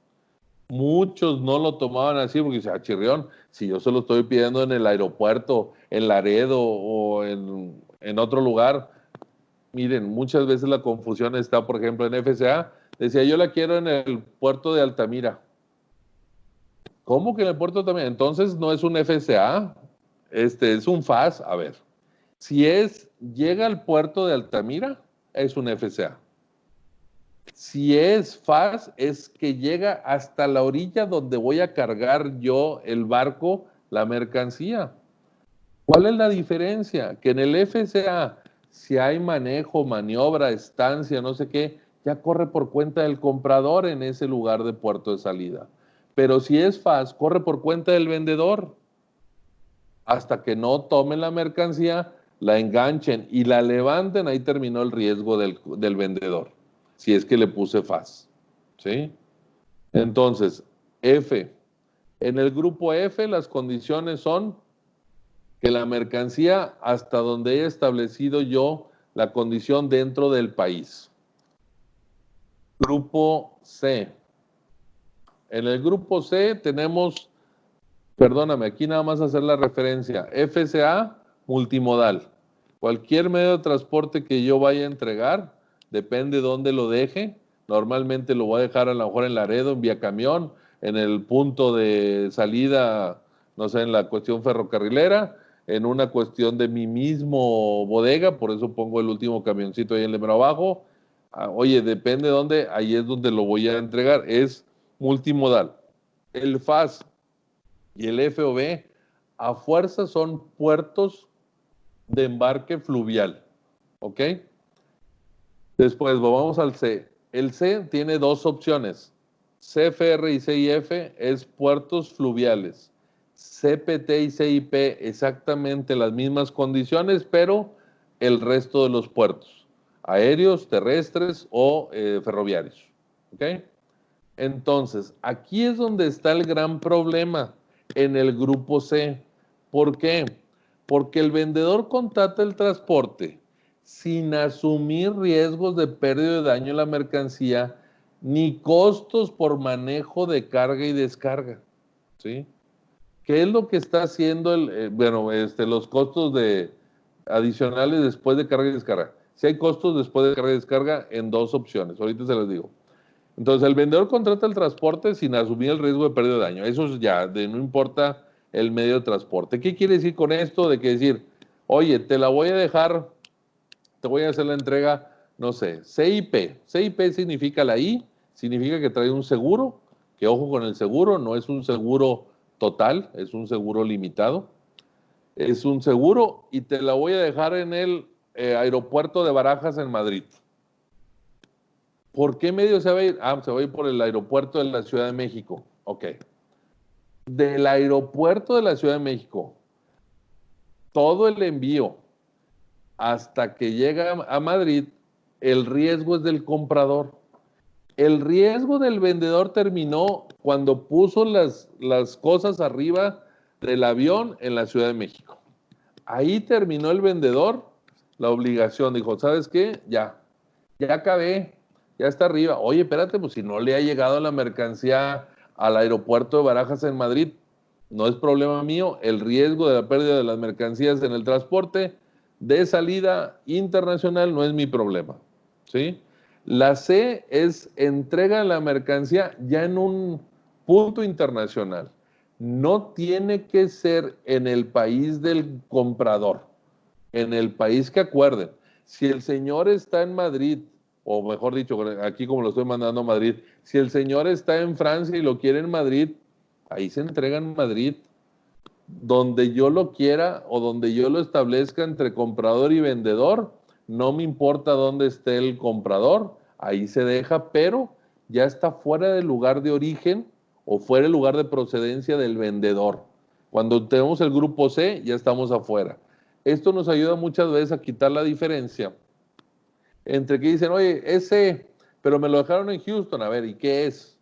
Muchos no lo tomaban así porque dice, chirrión, si yo se lo estoy pidiendo en el aeropuerto, en Laredo o en otro lugar. Miren, muchas veces la confusión está, por ejemplo, en FCA. Decía, yo la quiero en el puerto de Altamira. ¿Cómo que en el puerto también? Entonces no es un FCA, es un FAS. A ver, si llega al puerto de Altamira, es un FCA. Si es FAS, es que llega hasta la orilla donde voy a cargar yo el barco, la mercancía. ¿Cuál es la diferencia? Que en el FCA, si hay manejo, maniobra, estancia, no sé qué, ya corre por cuenta del comprador en ese lugar de puerto de salida. Pero si es FAS, corre por cuenta del vendedor. Hasta que no tomen la mercancía, la enganchen y la levanten, ahí terminó el riesgo del vendedor. Si es que le puse FAS. ¿Sí? Entonces, F. En el grupo F, las condiciones son que la mercancía, hasta donde haya establecido yo la condición dentro del país. Grupo C. En el grupo C tenemos, perdóname, aquí nada más hacer la referencia, FCA multimodal. Cualquier medio de transporte que yo vaya a entregar, depende de dónde lo deje. Normalmente lo voy a dejar a lo mejor en Laredo, en vía camión, en el punto de salida, no sé, en la cuestión ferrocarrilera, en una cuestión de mi mismo bodega, por eso pongo el último camioncito ahí en el mero abajo. Oye, depende de dónde, ahí es donde lo voy a entregar. Es multimodal. El FAS y el FOB a fuerza son puertos de embarque fluvial. ¿Ok? Después vamos al C. El C tiene dos opciones. CFR y CIF es puertos fluviales. CPT y CIP exactamente las mismas condiciones, pero el resto de los puertos, aéreos, terrestres o ferroviarios. ¿Ok? Entonces, aquí es donde está el gran problema en el grupo C. ¿Por qué? Porque el vendedor contrata el transporte sin asumir riesgos de pérdida o de daño en la mercancía, ni costos por manejo de carga y descarga. ¿Sí? ¿Qué es lo que está haciendo los costos adicionales después de carga y descarga? Si hay costos después de carga y descarga en dos opciones, ahorita se las digo. Entonces, el vendedor contrata el transporte sin asumir el riesgo de pérdida de daño. Eso es ya, no importa el medio de transporte. ¿Qué quiere decir con esto? De que decir, oye, te la voy a dejar, te voy a hacer la entrega, no sé, CIP. CIP significa la I, significa que trae un seguro, que ojo con el seguro, no es un seguro total, es un seguro limitado. Es un seguro y te la voy a dejar en el aeropuerto de Barajas en Madrid. ¿Por qué medio se va a ir? Ah, se va a ir por el aeropuerto de la Ciudad de México. Ok. Del aeropuerto de la Ciudad de México, todo el envío hasta que llega a Madrid, el riesgo es del comprador. El riesgo del vendedor terminó cuando puso las cosas arriba del avión en la Ciudad de México. Ahí terminó el vendedor la obligación. Dijo, ¿sabes qué? Ya acabé, ya está arriba. Oye, espérate, pues si no le ha llegado la mercancía al aeropuerto de Barajas en Madrid, no es problema mío. El riesgo de la pérdida de las mercancías en el transporte de salida internacional no es mi problema. ¿Sí? La C es entrega la mercancía ya en un punto internacional. No tiene que ser en el país del comprador, en el país que acuerden. Si el señor está en Madrid, o mejor dicho, aquí como lo estoy mandando a Madrid, si el señor está en Francia y lo quiere en Madrid, ahí se entrega en Madrid. Donde yo lo quiera o donde yo lo establezca entre comprador y vendedor, no me importa dónde esté el comprador, ahí se deja, pero ya está fuera del lugar de origen o fuera del lugar de procedencia del vendedor. Cuando tenemos el grupo C, ya estamos afuera. Esto nos ayuda muchas veces a quitar la diferencia entre que dicen, oye, es C, pero me lo dejaron en Houston. A ver, ¿y qué es?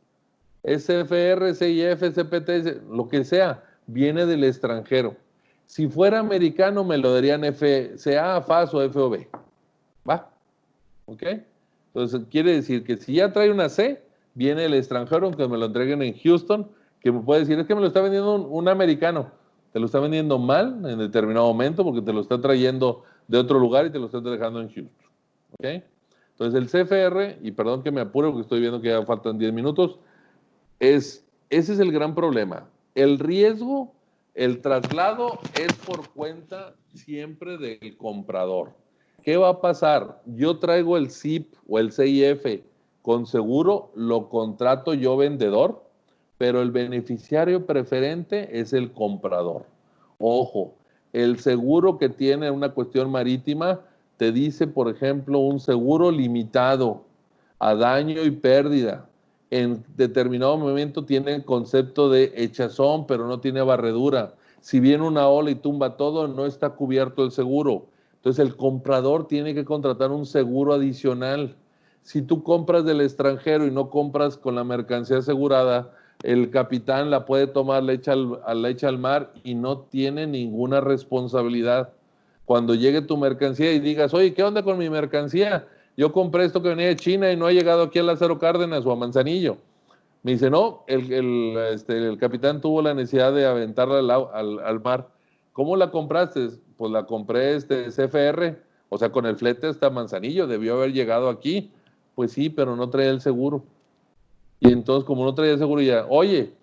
SFR, CIF, CPT, lo que sea, viene del extranjero. Si fuera americano, me lo darían FCA, FAS o FOB. ¿Va? ¿Ok? Entonces, quiere decir que si ya trae una C, viene el extranjero, aunque me lo entreguen en Houston, que me puede decir, es que me lo está vendiendo un americano. Te lo está vendiendo mal en determinado momento porque te lo está trayendo de otro lugar y te lo está dejando en Houston. ¿Ok? Entonces, el CFR, y perdón que me apure porque estoy viendo que ya faltan 10 minutos, ese es el gran problema. El riesgo, el traslado es por cuenta siempre del comprador. ¿Qué va a pasar? Yo traigo el CIP o el CIF con seguro, lo contrato yo vendedor, pero el beneficiario preferente es el comprador. Ojo, el seguro que tiene una cuestión marítima te dice, por ejemplo, un seguro limitado a daño y pérdida. En determinado momento tiene el concepto de hechazón, pero no tiene barredura. Si viene una ola y tumba todo, no está cubierto el seguro. Entonces el comprador tiene que contratar un seguro adicional. Si tú compras del extranjero y no compras con la mercancía asegurada, el capitán la puede tomar, la echa al mar y no tiene ninguna responsabilidad. Cuando llegue tu mercancía y digas, oye, ¿qué onda con mi mercancía? Yo compré esto que venía de China y no ha llegado aquí a Lázaro Cárdenas o a Manzanillo. Me dice, no, el capitán tuvo la necesidad de aventarla al mar. ¿Cómo la compraste? Pues la compré CFR, o sea, con el flete hasta Manzanillo, debió haber llegado aquí. Pues sí, pero no traía el seguro. Y entonces, como no traía el seguro, ya, oye,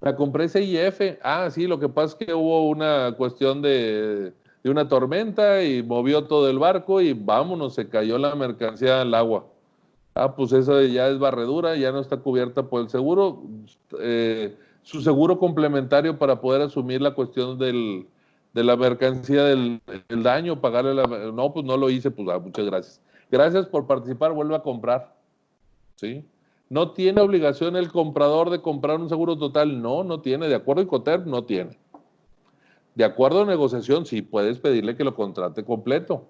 la compré CIF. Ah, sí, lo que pasa es que hubo una cuestión de una tormenta y movió todo el barco y vámonos, se cayó la mercancía al agua. Ah, pues eso ya es barredura, ya no está cubierta por el seguro. Su seguro complementario para poder asumir la cuestión de la mercancía del daño, pagarle no, pues no lo hice, pues muchas gracias. Gracias por participar, vuelve a comprar. ¿Sí? ¿No tiene obligación el comprador de comprar un seguro total? No, no tiene. De acuerdo a Incoterm, no tiene. De acuerdo a negociación, sí puedes pedirle que lo contrate completo,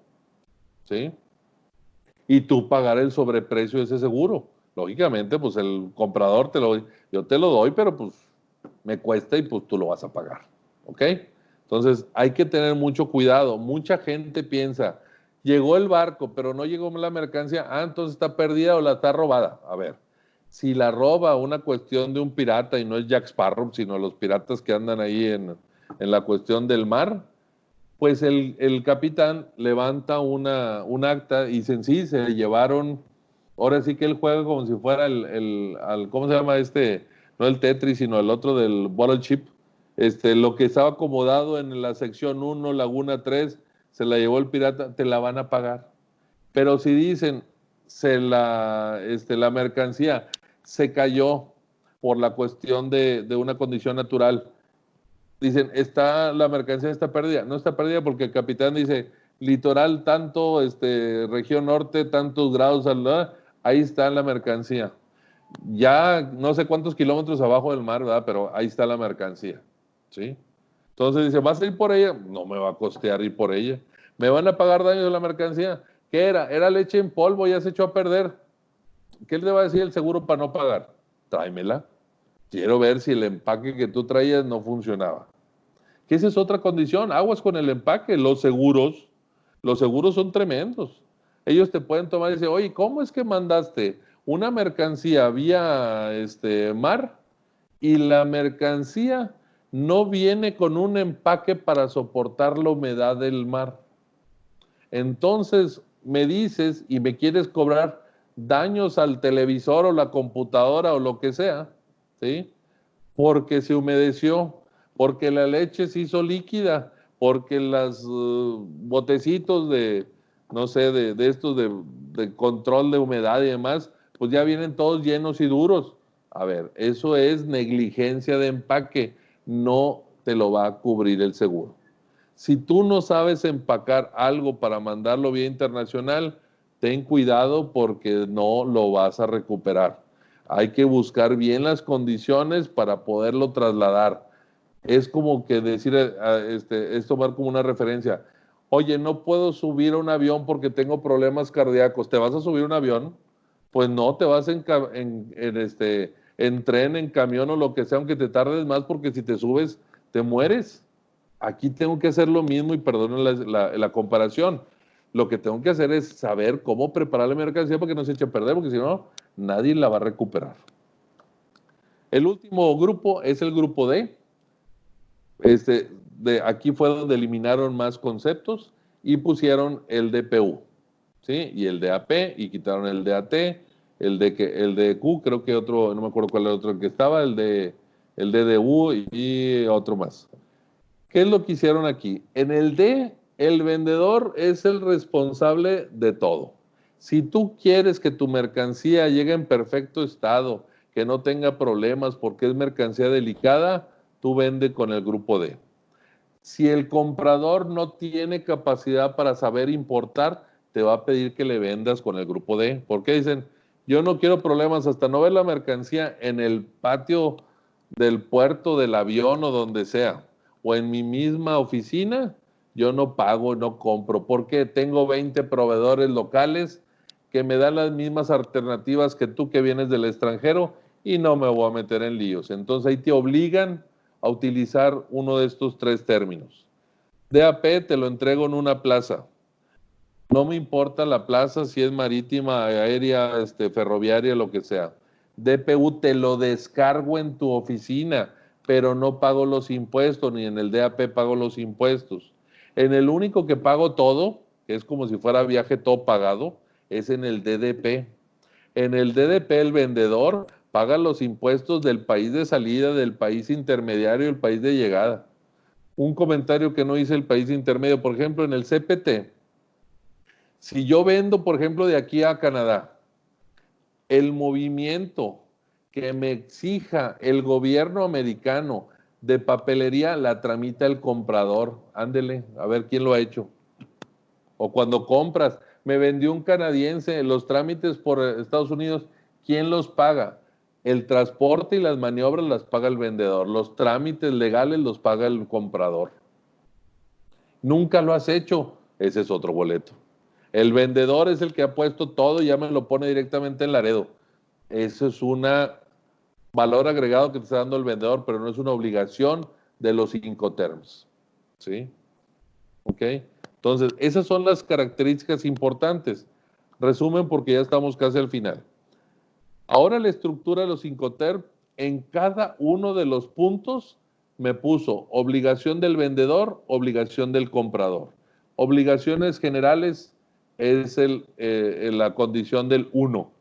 ¿sí? Y tú pagar el sobreprecio de ese seguro. Lógicamente, pues el comprador yo te lo doy, pero pues me cuesta y pues tú lo vas a pagar, ¿ok? Entonces hay que tener mucho cuidado. Mucha gente piensa, llegó el barco, pero no llegó la mercancía, entonces está perdida o la está robada. A ver, si la roba una cuestión de un pirata y no es Jack Sparrow, sino los piratas que andan ahí en la cuestión del mar, pues el capitán levanta un acta y dicen, sí, se llevaron, ahora sí que él juega como si fuera ¿cómo se llama este? No el Tetris, sino el otro del Bottle Chip. Lo que estaba acomodado en la sección 1, Laguna 3, se la llevó el pirata, te la van a pagar. Pero si dicen, la mercancía se cayó por la cuestión de una condición natural, dicen, la mercancía está perdida. No está perdida porque el capitán dice, litoral tanto, región norte, tantos grados, ahí está la mercancía. Ya no sé cuántos kilómetros abajo del mar, ¿verdad? Pero ahí está la mercancía, ¿sí? Entonces dice, ¿vas a ir por ella? No me va a costear ir por ella. ¿Me van a pagar daños de la mercancía? ¿Qué era? Era leche en polvo, ya se echó a perder. ¿Qué le va a decir el seguro para no pagar? Tráemela. Quiero ver si el empaque que tú traías no funcionaba. Que esa es otra condición, aguas con el empaque, los seguros son tremendos. Ellos te pueden tomar y decir, oye, ¿cómo es que mandaste una mercancía vía mar y la mercancía no viene con un empaque para soportar la humedad del mar? Entonces me dices y me quieres cobrar daños al televisor o la computadora o lo que sea, ¿sí? Porque se humedeció, porque la leche se hizo líquida, porque los botecitos no sé, de estos de control de humedad y demás, pues ya vienen todos llenos y duros. A ver, eso es negligencia de empaque, no te lo va a cubrir el seguro. Si tú no sabes empacar algo para mandarlo vía internacional, ten cuidado porque no lo vas a recuperar. Hay que buscar bien las condiciones para poderlo trasladar. Es como que decir, es tomar como una referencia. Oye, no puedo subir a un avión porque tengo problemas cardíacos. ¿Te vas a subir a un avión? Pues no, te vas en tren, en camión o lo que sea, aunque te tardes más, porque si te subes, te mueres. Aquí tengo que hacer lo mismo y perdonen la comparación. Lo que tengo que hacer es saber cómo preparar la mercancía para que no se eche a perder, porque si no, nadie la va a recuperar. El último grupo es el grupo D. Aquí fue donde eliminaron más conceptos y pusieron el DPU, ¿sí? Y el DAP, y quitaron el DAT, el DQ, creo que otro, no me acuerdo cuál era el otro que estaba, el DDU y otro más. ¿Qué es lo que hicieron aquí? En el D, el vendedor es el responsable de todo. Si tú quieres que tu mercancía llegue en perfecto estado, que no tenga problemas porque es mercancía delicada, tú vende con el grupo D. Si el comprador no tiene capacidad para saber importar, te va a pedir que le vendas con el grupo D. Porque dicen, yo no quiero problemas hasta no ver la mercancía en el patio del puerto, del avión o donde sea, o en mi misma oficina, yo no pago, no compro, porque tengo 20 proveedores locales que me dan las mismas alternativas que tú que vienes del extranjero y no me voy a meter en líos. Entonces ahí te obligan a utilizar uno de estos tres términos. DAP te lo entrego en una plaza. No me importa la plaza, si es marítima, aérea, ferroviaria, lo que sea. DPU te lo descargo en tu oficina, pero no pago los impuestos, ni en el DAP pago los impuestos. En el único que pago todo, que es como si fuera viaje todo pagado, es en el DDP. En el DDP el vendedor paga los impuestos del país de salida, del país intermediario, del país de llegada. Un comentario que no hice el país intermedio, por ejemplo, en el CPT, si yo vendo, por ejemplo, de aquí a Canadá, el movimiento que me exija el gobierno americano de papelería la tramita el comprador. Ándele, a ver quién lo ha hecho. O cuando compras, me vendió un canadiense los trámites por Estados Unidos. ¿Quién los paga? El transporte y las maniobras las paga el vendedor. Los trámites legales los paga el comprador. Nunca lo has hecho, ese es otro boleto. El vendedor es el que ha puesto todo y ya me lo pone directamente en Laredo. Eso es un valor agregado que te está dando el vendedor, pero no es una obligación de los Incoterms. ¿Sí? ¿Ok? Entonces, esas son las características importantes. Resumen, porque ya estamos casi al final. Ahora la estructura de los Incoterms, en cada uno de los puntos me puso obligación del vendedor, obligación del comprador. Obligaciones generales es la condición del 1.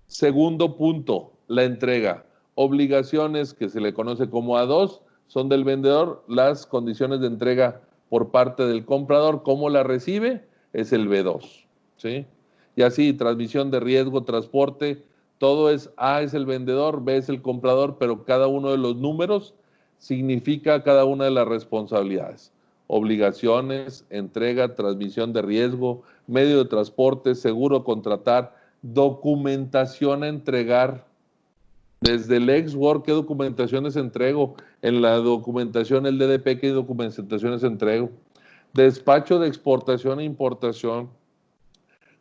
Segundo punto, la entrega. Obligaciones que se le conoce como A2 son del vendedor, las condiciones de entrega por parte del comprador, ¿cómo la recibe? Es el B2, ¿sí? Y así, transmisión de riesgo, transporte, todo es A es el vendedor, B es el comprador, pero cada uno de los números significa cada una de las responsabilidades. Obligaciones, entrega, transmisión de riesgo, medio de transporte, seguro a contratar, documentación a entregar. Desde el ex-work, ¿qué documentaciones entrego? En la documentación, el DDP, ¿qué documentaciones entrego? Despacho de exportación e importación,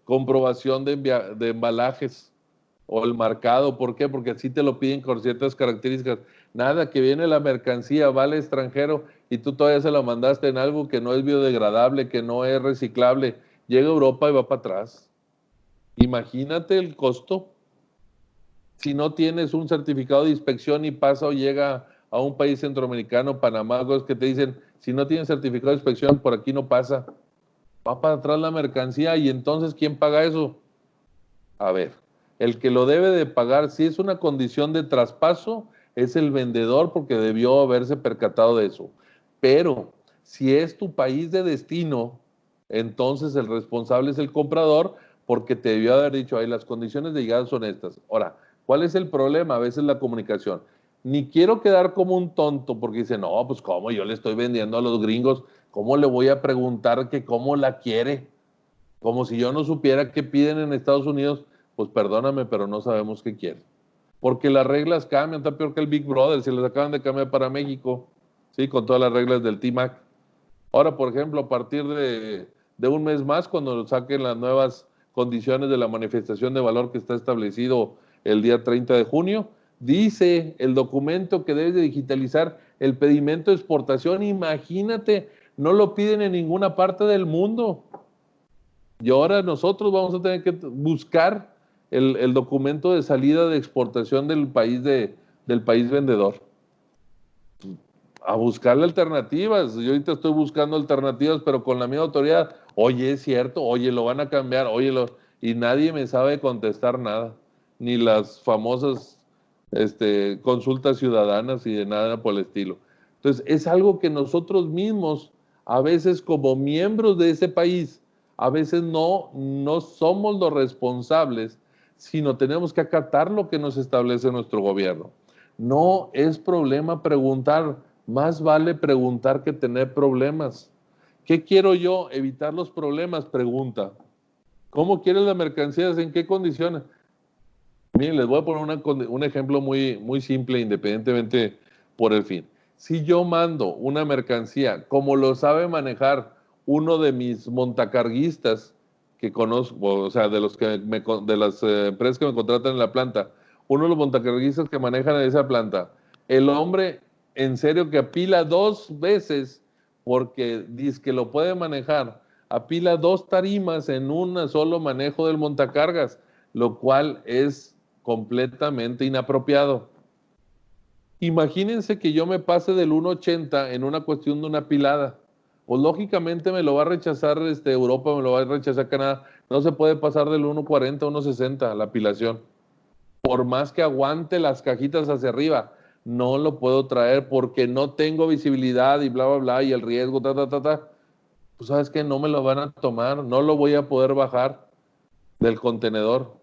comprobación de embalajes o el marcado. ¿Por qué? Porque así te lo piden con ciertas características. Nada, que viene la mercancía, va al extranjero y tú todavía se la mandaste en algo que no es biodegradable, que no es reciclable. Llega a Europa y va para atrás. Imagínate el costo. Si no tienes un certificado de inspección y pasa o llega a un país centroamericano, Panamá, algo que te dicen, si no tienes certificado de inspección, por aquí no pasa. Va para atrás la mercancía y entonces, ¿quién paga eso? A ver, el que lo debe de pagar, si es una condición de traspaso, es el vendedor porque debió haberse percatado de eso. Pero si es tu país de destino, entonces el responsable es el comprador porque te debió haber dicho, ahí las condiciones de llegada son estas. Ahora, ¿cuál es el problema? A veces la comunicación. Ni quiero quedar como un tonto porque dice, no, pues cómo yo le estoy vendiendo a los gringos, ¿cómo le voy a preguntar que cómo la quiere? Como si yo no supiera qué piden en Estados Unidos, pues perdóname, pero no sabemos qué quieren. Porque las reglas cambian, está peor que el Big Brother, se les acaban de cambiar para México, ¿sí? Con todas las reglas del TIMAC. Ahora, por ejemplo, a partir de un mes más, cuando saquen las nuevas condiciones de la manifestación de valor que está establecido el día 30 de junio, dice el documento que debes de digitalizar el pedimento de exportación. Imagínate, no lo piden en ninguna parte del mundo. Y ahora nosotros vamos a tener que buscar el documento de salida de exportación del país vendedor. A buscarle alternativas. Yo ahorita estoy buscando alternativas, pero con la misma autoridad. Oye, es cierto, oye, lo van a cambiar, oye, y nadie me sabe contestar nada. Ni las famosas consultas ciudadanas y de nada por el estilo. Entonces, es algo que nosotros mismos, a veces como miembros de ese país, a veces no somos los responsables, sino tenemos que acatar lo que nos establece nuestro gobierno. No es problema preguntar, más vale preguntar que tener problemas. ¿Qué quiero yo? Evitar los problemas, pregunta. ¿Cómo quieres las mercancías? ¿En qué condiciones? Miren, les voy a poner un ejemplo muy, muy simple, independientemente por el fin. Si yo mando una mercancía, como lo sabe manejar uno de mis montacarguistas que conozco, o sea, de las empresas que me contratan en la planta, uno de los montacarguistas que manejan en esa planta, el hombre en serio que apila 2 veces porque dice que lo puede manejar, apila 2 tarimas en un solo manejo del montacargas, lo cual es completamente inapropiado. Imagínense que yo me pase del 1.80 en una cuestión de una pilada. Pues lógicamente me lo va a rechazar Europa, me lo va a rechazar Canadá. No se puede pasar del 1.40 a 1.60 la apilación. Por más que aguante las cajitas hacia arriba, no lo puedo traer porque no tengo visibilidad y bla, bla, bla, y el riesgo, Pues sabes que no me lo van a tomar, no lo voy a poder bajar del contenedor.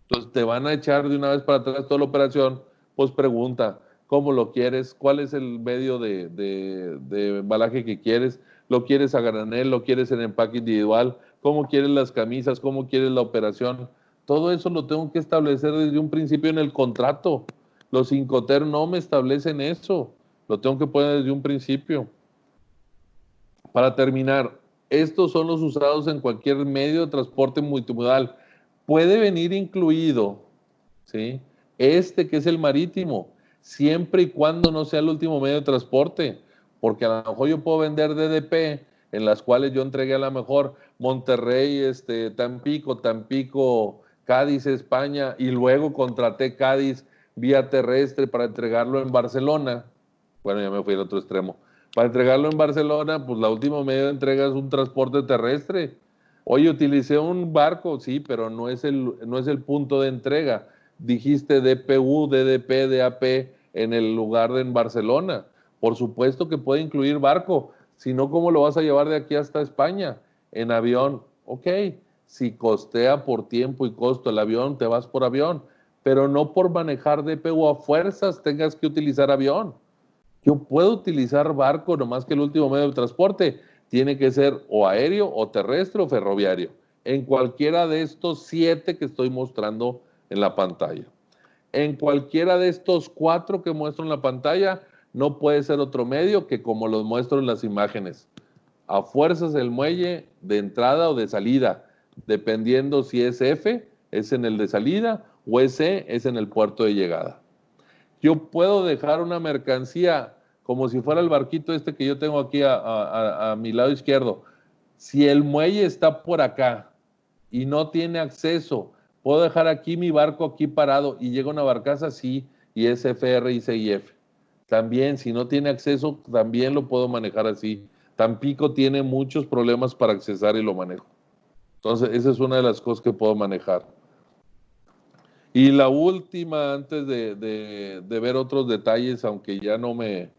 Entonces te van a echar de una vez para atrás toda la operación. Pues pregunta, ¿cómo lo quieres? ¿Cuál es el medio de embalaje que quieres? ¿Lo quieres a granel? ¿Lo quieres en empaque individual? ¿Cómo quieres las camisas? ¿Cómo quieres la operación? Todo eso lo tengo que establecer desde un principio en el contrato. Los Incoterm no me establecen eso. Lo tengo que poner desde un principio. Para terminar, estos son los usados en cualquier medio de transporte multimodal. Puede venir incluido, ¿sí?, este que es el marítimo, siempre y cuando no sea el último medio de transporte, porque a lo mejor yo puedo vender DDP, en las cuales yo entregué a lo mejor Monterrey, Tampico, Cádiz, España, y luego contraté Cádiz vía terrestre para entregarlo en Barcelona. Bueno, ya me fui al otro extremo. Para entregarlo en Barcelona, pues la última medio de entrega es un transporte terrestre. Oye, utilicé un barco, sí, pero no es el punto de entrega. Dijiste DPU, DDP, DAP en el lugar en Barcelona. Por supuesto que puede incluir barco. Si no, ¿cómo lo vas a llevar de aquí hasta España? En avión. Ok, si costea por tiempo y costo el avión, te vas por avión. Pero no por manejar DPU a fuerzas tengas que utilizar avión. Yo puedo utilizar barco, nomás que el último medio de transporte tiene que ser o aéreo, o terrestre, o ferroviario. En cualquiera de estos 7 que estoy mostrando en la pantalla. En cualquiera de estos 4 que muestro en la pantalla, no puede ser otro medio que como los muestro en las imágenes. A fuerzas el muelle de entrada o de salida, dependiendo si es F, es en el de salida, o es C, es en el puerto de llegada. Yo puedo dejar una mercancía como si fuera el barquito este que yo tengo aquí a mi lado izquierdo. Si el muelle está por acá y no tiene acceso, puedo dejar aquí mi barco aquí parado y llega una barcaza así y es FR y CIF. También, si no tiene acceso, también lo puedo manejar así. Tampico tiene muchos problemas para accesar y lo manejo. Entonces, esa es una de las cosas que puedo manejar. Y la última, antes de ver otros detalles, aunque ya no me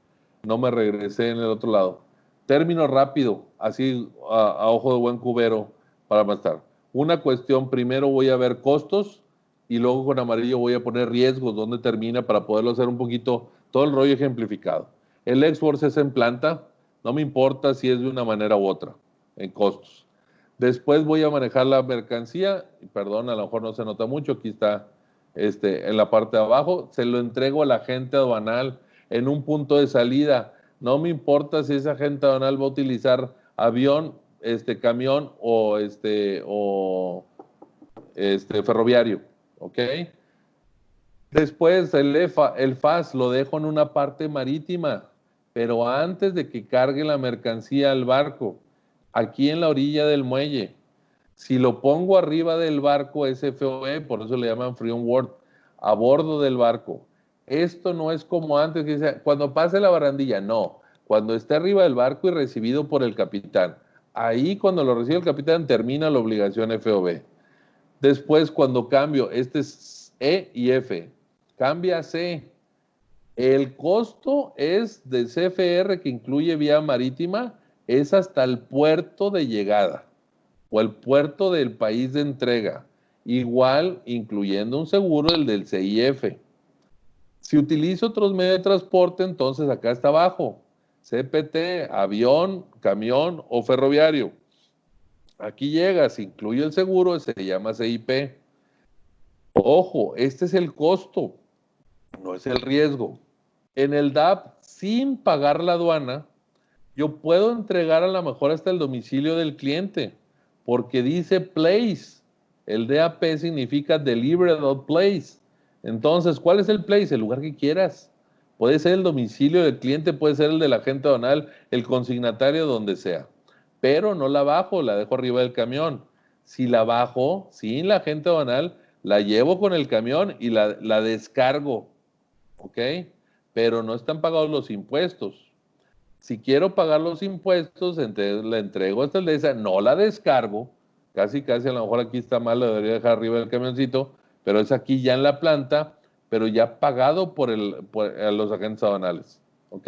regresé en el otro lado. Término rápido, así a ojo de buen cubero para matar. Una cuestión, primero voy a ver costos y luego con amarillo voy a poner riesgos, dónde termina para poderlo hacer un poquito, todo el rollo ejemplificado. El export es en planta, no me importa si es de una manera u otra, en costos. Después voy a manejar la mercancía, perdón, a lo mejor no se nota mucho, aquí está en la parte de abajo, se lo entrego al agente aduanal en un punto de salida. No me importa si ese agente aduanal va a utilizar avión, camión o ferroviario, ¿ok? Después el FAS lo dejo en una parte marítima, pero antes de que cargue la mercancía al barco, aquí en la orilla del muelle. Si lo pongo arriba del barco es FOE, por eso le llaman Free on Board, a bordo del barco. Esto no es como antes, que dice, cuando pase la barandilla, no. Cuando esté arriba del barco y recibido por el capitán. Ahí cuando lo recibe el capitán termina la obligación FOB. Después cuando cambio, este es E y F, cambia a C. El costo es de CFR que incluye vía marítima, es hasta el puerto de llegada o el puerto del país de entrega, igual incluyendo un seguro, el del CIF. Si utilizo otros medios de transporte, entonces acá está abajo, CPT, avión, camión o ferroviario. Aquí llega, si incluye el seguro, se llama CIP. Ojo, este es el costo, no es el riesgo. En el DAP, sin pagar la aduana, yo puedo entregar a lo mejor hasta el domicilio del cliente, porque dice place. El DAP significa Delivered at Place. Entonces, ¿cuál es el place? El lugar que quieras. Puede ser el domicilio del cliente, puede ser el del agente aduanal, el consignatario, donde sea. Pero no la bajo, la dejo arriba del camión. Si la bajo, sin la agente aduanal, la llevo con el camión y la descargo. ¿Ok? Pero no están pagados los impuestos. Si quiero pagar los impuestos, entonces la entrego a esta lesa, no la descargo, casi a lo mejor aquí está mal, la debería dejar arriba del camioncito, pero es aquí ya en la planta, pero ya pagado por los agentes aduanales, ¿ok?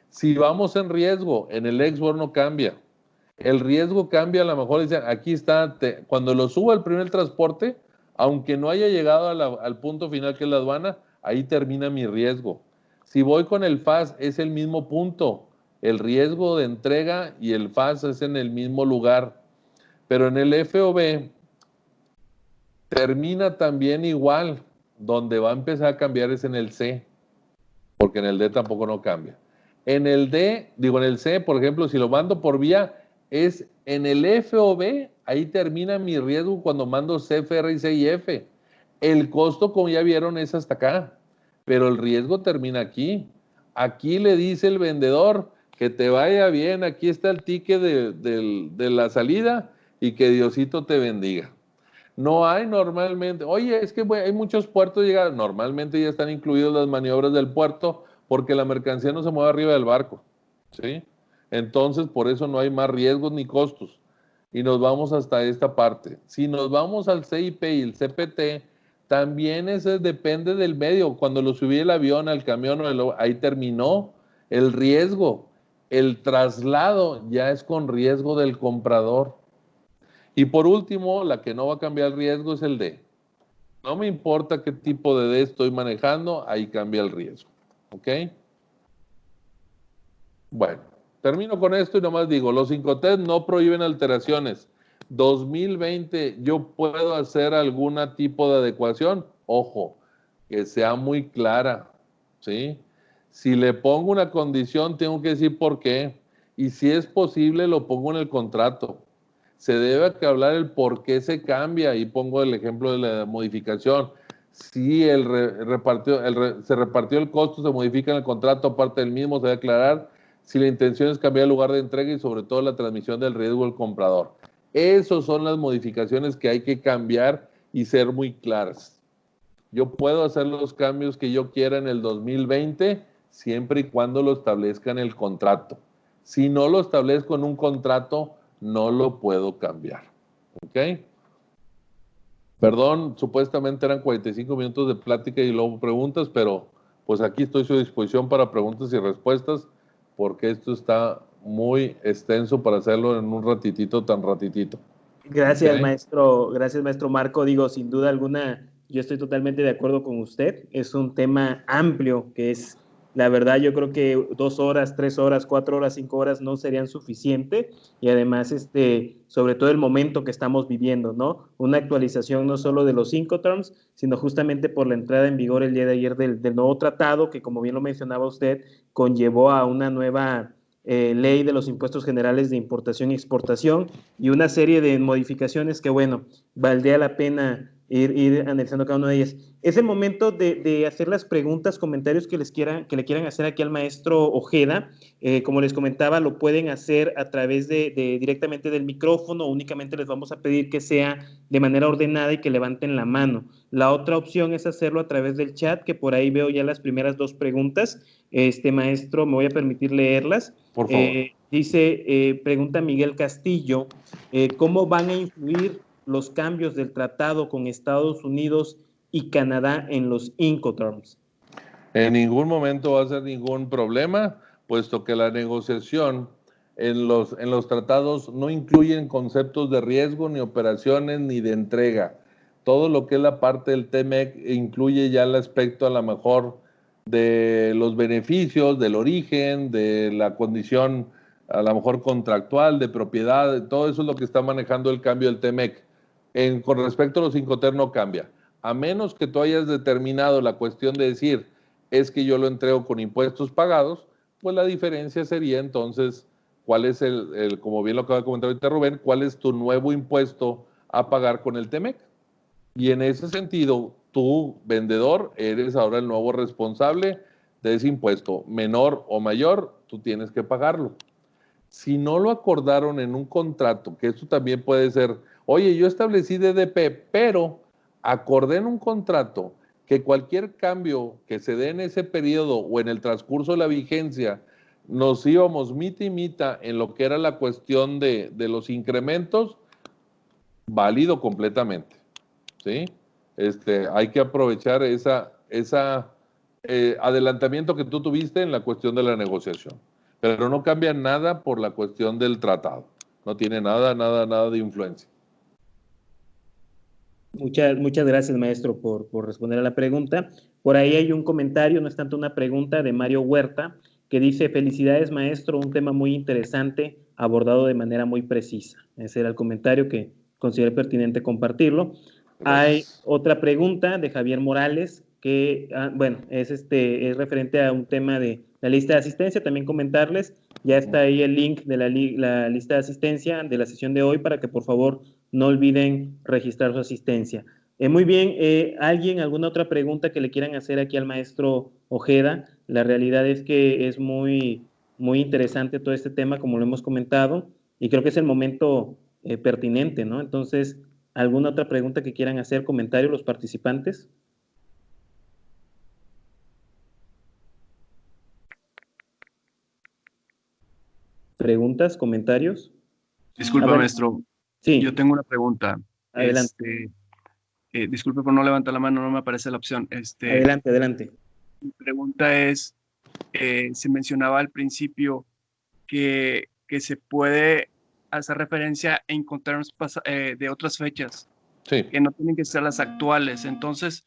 Si vamos en riesgo, en el export no cambia. El riesgo cambia, a lo mejor dicen, aquí está, cuando lo subo al primer transporte, aunque no haya llegado al punto final que es la aduana, ahí termina mi riesgo. Si voy con el FAS, es el mismo punto. El riesgo de entrega y el FAS es en el mismo lugar. Pero en el FOB, termina también igual. Donde va a empezar a cambiar es en el C, porque en el D tampoco no cambia. En el D, digo en el C, por ejemplo, si lo mando por vía, es en el F o B, ahí termina mi riesgo cuando mando C, F, R, C y F. El costo, como ya vieron, es hasta acá, pero el riesgo termina aquí. Aquí le dice el vendedor que te vaya bien, aquí está el ticket de la salida y que Diosito te bendiga. No hay normalmente, oye, es que hay muchos puertos llegados, normalmente ya están incluidas las maniobras del puerto porque la mercancía no se mueve arriba del barco, ¿sí? Entonces, por eso no hay más riesgos ni costos. Y nos vamos hasta esta parte. Si nos vamos al CIP y el CPT, también ese depende del medio. Cuando lo subí el avión, al camión, ahí terminó el riesgo. El traslado ya es con riesgo del comprador. Y por último, la que no va a cambiar el riesgo es el D. No me importa qué tipo de D estoy manejando, ahí cambia el riesgo. ¿Ok? Bueno, termino con esto y nomás digo, los 5T no prohíben alteraciones. 2020, ¿yo puedo hacer algún tipo de adecuación? Ojo, que sea muy clara, ¿sí? Si le pongo una condición, tengo que decir por qué. Y si es posible, lo pongo en el contrato. Se debe hablar el por qué se cambia, y pongo el ejemplo de la modificación. Si se repartió el costo, se modifica en el contrato, aparte del mismo, se debe aclarar si la intención es cambiar el lugar de entrega y sobre todo la transmisión del riesgo al comprador. Esas son las modificaciones que hay que cambiar y ser muy claras. Yo puedo hacer los cambios que yo quiera en el 2020 siempre y cuando lo establezca en el contrato. Si no lo establezco en un contrato, no lo puedo cambiar. ¿Ok? Perdón, supuestamente eran 45 minutos de plática y luego preguntas, pero pues aquí estoy a su disposición para preguntas y respuestas, porque esto está muy extenso para hacerlo en un ratitito, tan ratitito. Gracias, ¿Ok? maestro. Gracias, maestro Marco. Digo, sin duda alguna, yo estoy totalmente de acuerdo con usted. Es un tema amplio que es, la verdad, yo creo que 2 horas, 3 horas, 4 horas, 5 horas no serían suficientes. Y además, sobre todo el momento que estamos viviendo, ¿no? Una actualización no solo de los Incoterms, sino justamente por la entrada en vigor el día de ayer del nuevo tratado, que como bien lo mencionaba usted, conllevó a una nueva ley de los impuestos generales de importación y exportación y una serie de modificaciones que, bueno, valdría la pena ir analizando cada una de ellas. Es el momento de hacer las preguntas, comentarios que le quieran hacer aquí al maestro Ojeda. Como les comentaba, lo pueden hacer a través directamente del micrófono. Únicamente les vamos a pedir que sea de manera ordenada y que levanten la mano. La otra opción es hacerlo a través del chat, que por ahí veo ya las primeras 2 preguntas. Maestro, me voy a permitir leerlas. Por favor. Pregunta Miguel Castillo, ¿cómo van a influir los cambios del tratado con Estados Unidos y Canadá en los Incoterms? En ningún momento va a ser ningún problema, puesto que la negociación en los tratados no incluyen conceptos de riesgo, ni operaciones, ni de entrega. Todo lo que es la parte del TMEC incluye ya el aspecto a lo mejor de los beneficios, del origen, de la condición a lo mejor contractual, de propiedad, todo eso es lo que está manejando el cambio del TMEC. Con respecto a los Incoterms no cambia. A menos que tú hayas determinado la cuestión de decir, es que yo lo entrego con impuestos pagados, pues la diferencia sería entonces, ¿cuál es como bien lo acaba de comentar ahorita Rubén, cuál es tu nuevo impuesto a pagar con el TEMEC? Y en ese sentido, tú, vendedor, eres ahora el nuevo responsable de ese impuesto, menor o mayor, tú tienes que pagarlo. Si no lo acordaron en un contrato, que esto también puede ser, oye, yo establecí DDP, pero acordé en un contrato que cualquier cambio que se dé en ese periodo o en el transcurso de la vigencia, nos íbamos mita y mita en lo que era la cuestión de los incrementos, válido completamente, ¿sí? Hay que aprovechar esa adelantamiento que tú tuviste en la cuestión de la negociación. Pero no cambia nada por la cuestión del tratado. No tiene nada de influencia. Muchas gracias, maestro, por responder a la pregunta. Por ahí hay un comentario, no es tanto una pregunta, de Mario Huerta, que dice, felicidades, maestro, un tema muy interesante, abordado de manera muy precisa. Ese era el comentario que consideré pertinente compartirlo. Hay Gracias. otra pregunta de Javier Morales que, bueno, es referente a un tema de la lista de asistencia. También comentarles, ya está ahí el link de la lista de asistencia de la sesión de hoy para que por favor no olviden registrar su asistencia. Muy bien, ¿alguna otra pregunta que le quieran hacer aquí al maestro Ojeda? La realidad es que es muy interesante todo este tema, como lo hemos comentado, y creo que es el momento pertinente, ¿no? Entonces, ¿alguna otra pregunta que quieran hacer, comentario los participantes? ¿Preguntas, comentarios? Disculpa, Bueno, maestro. Yo sí, tengo una pregunta. adelante, Disculpe por no levantar la mano, no me aparece la opción. adelante. Mi pregunta es, se mencionaba al principio que se puede hacer referencia a Incoterms de otras fechas, Sí, que no tienen que ser las actuales. Entonces,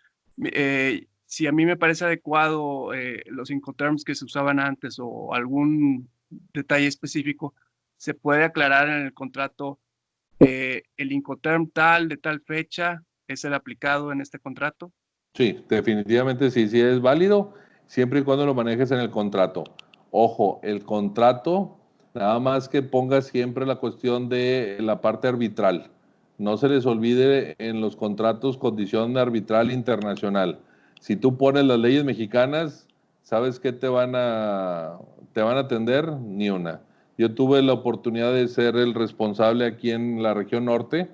si a mí me parece adecuado los Incoterms que se usaban antes o algún detalle específico, se puede aclarar en el contrato el Incoterm tal de tal fecha es el aplicado en este contrato. sí, definitivamente sí, sí es válido, siempre y cuando lo manejes en el contrato. Ojo, el contrato, nada más que ponga siempre la cuestión de la parte arbitral. No se les olvide en los contratos condición arbitral internacional. Si tú pones las leyes mexicanas, ¿sabes qué te van a atender? Ni una. Yo tuve la oportunidad de ser el responsable aquí en la región norte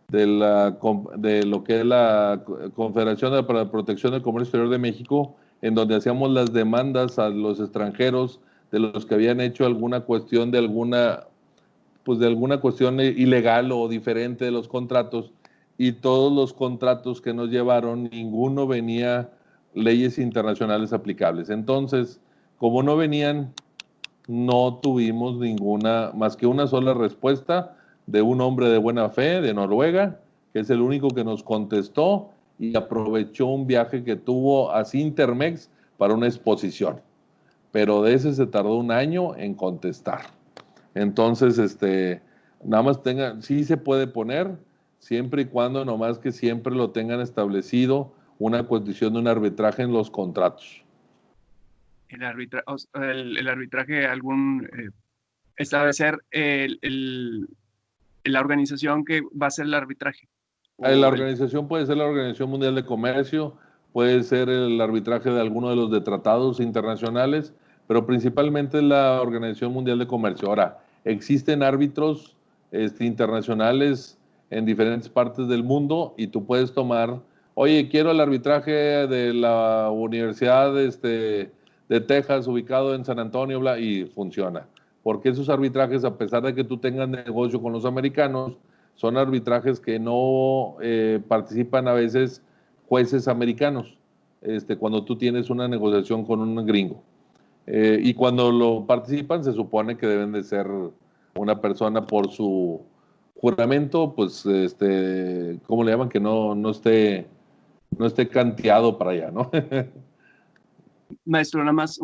de lo que es la Confederación para la Protección del Comercio Exterior de México, en donde hacíamos las demandas a los extranjeros de los que habían hecho alguna cuestión de alguna cuestión ilegal o diferente de los contratos, y todos los contratos que nos llevaron, ninguno venía leyes internacionales aplicables. Entonces, como no venían, no tuvimos ninguna, más que una sola respuesta de un hombre de buena fe de Noruega, que es el único que nos contestó y aprovechó un viaje que tuvo a Sintermex para una exposición. Pero de ese se tardó un año en contestar. Entonces, nada más sí se puede poner, siempre y cuando nomás que siempre lo tengan establecido una condición de un arbitraje en los contratos. El arbitraje, establecer la organización que va a hacer el arbitraje. La organización puede ser la Organización Mundial de Comercio, puede ser el arbitraje de alguno de los de tratados internacionales, pero principalmente la Organización Mundial de Comercio. Ahora, existen árbitros internacionales en diferentes partes del mundo y tú puedes tomar, oye, quiero el arbitraje de la Universidad de Texas, ubicado en San Antonio, bla, y funciona. Porque esos arbitrajes, a pesar de que tú tengas negocio con los americanos, son arbitrajes que no participan a veces jueces americanos, cuando tú tienes una negociación con un gringo. Y cuando lo participan, se supone que deben de ser una persona por su juramento, pues, ¿cómo le llaman? Que no esté canteado para allá, ¿no? Maestro, nada más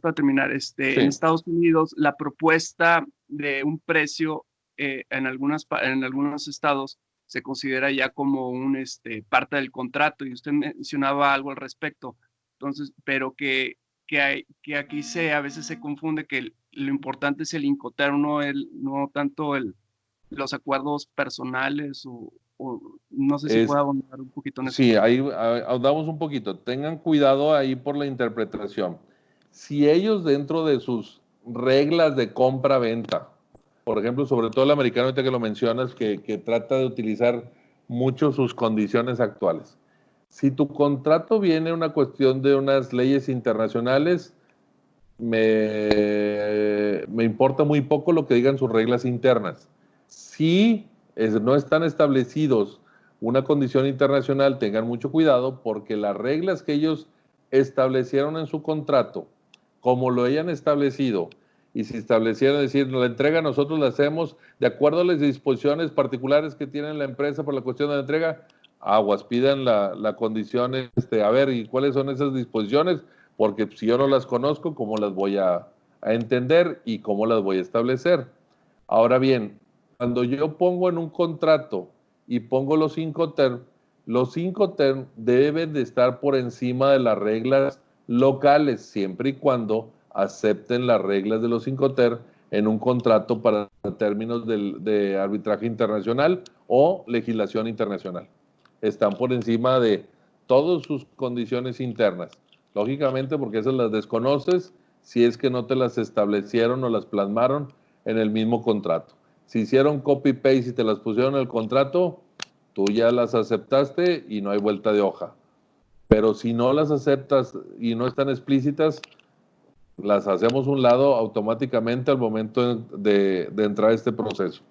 para terminar, en Sí. Estados Unidos la propuesta de un precio en algunos estados se considera ya como parte del contrato y usted mencionaba algo al respecto. Entonces, pero que aquí a veces se confunde que lo importante es el Incoterm, no tanto los acuerdos personales o no sé si Es, pueda abundar un poquito en eso. Sí, ahí ahondamos un poquito. Tengan cuidado ahí por la interpretación. Si ellos dentro de sus reglas de compra-venta, por ejemplo, sobre todo el americano, ahorita que lo mencionas, que trata de utilizar mucho sus condiciones actuales. Si tu contrato viene una cuestión de unas leyes internacionales, me importa muy poco lo que digan sus reglas internas. Si no están establecidos una condición internacional, tengan mucho cuidado porque las reglas que ellos establecieron en su contrato, como lo hayan establecido, y si establecieron decir, la entrega nosotros la hacemos de acuerdo a las disposiciones particulares que tiene la empresa por la cuestión de la entrega, aguas, pidan la condición, a ver, ¿y cuáles son esas disposiciones? Porque si yo no las conozco, ¿cómo las voy a entender y cómo las voy a establecer? Ahora bien, cuando yo pongo en un contrato y pongo los Incoterm, Los Incoterm deben de estar por encima de las reglas locales, siempre y cuando acepten las reglas de los Incoterm en un contrato para términos de arbitraje internacional o legislación internacional. Están por encima de todas sus condiciones internas. Lógicamente, porque esas las desconoces si es que no te las establecieron o las plasmaron en el mismo contrato. Si hicieron copy-paste y te las pusieron en el contrato, tú ya las aceptaste y no hay vuelta de hoja. Pero si no las aceptas y no están explícitas, las hacemos un lado automáticamente al momento de entrar a este proceso.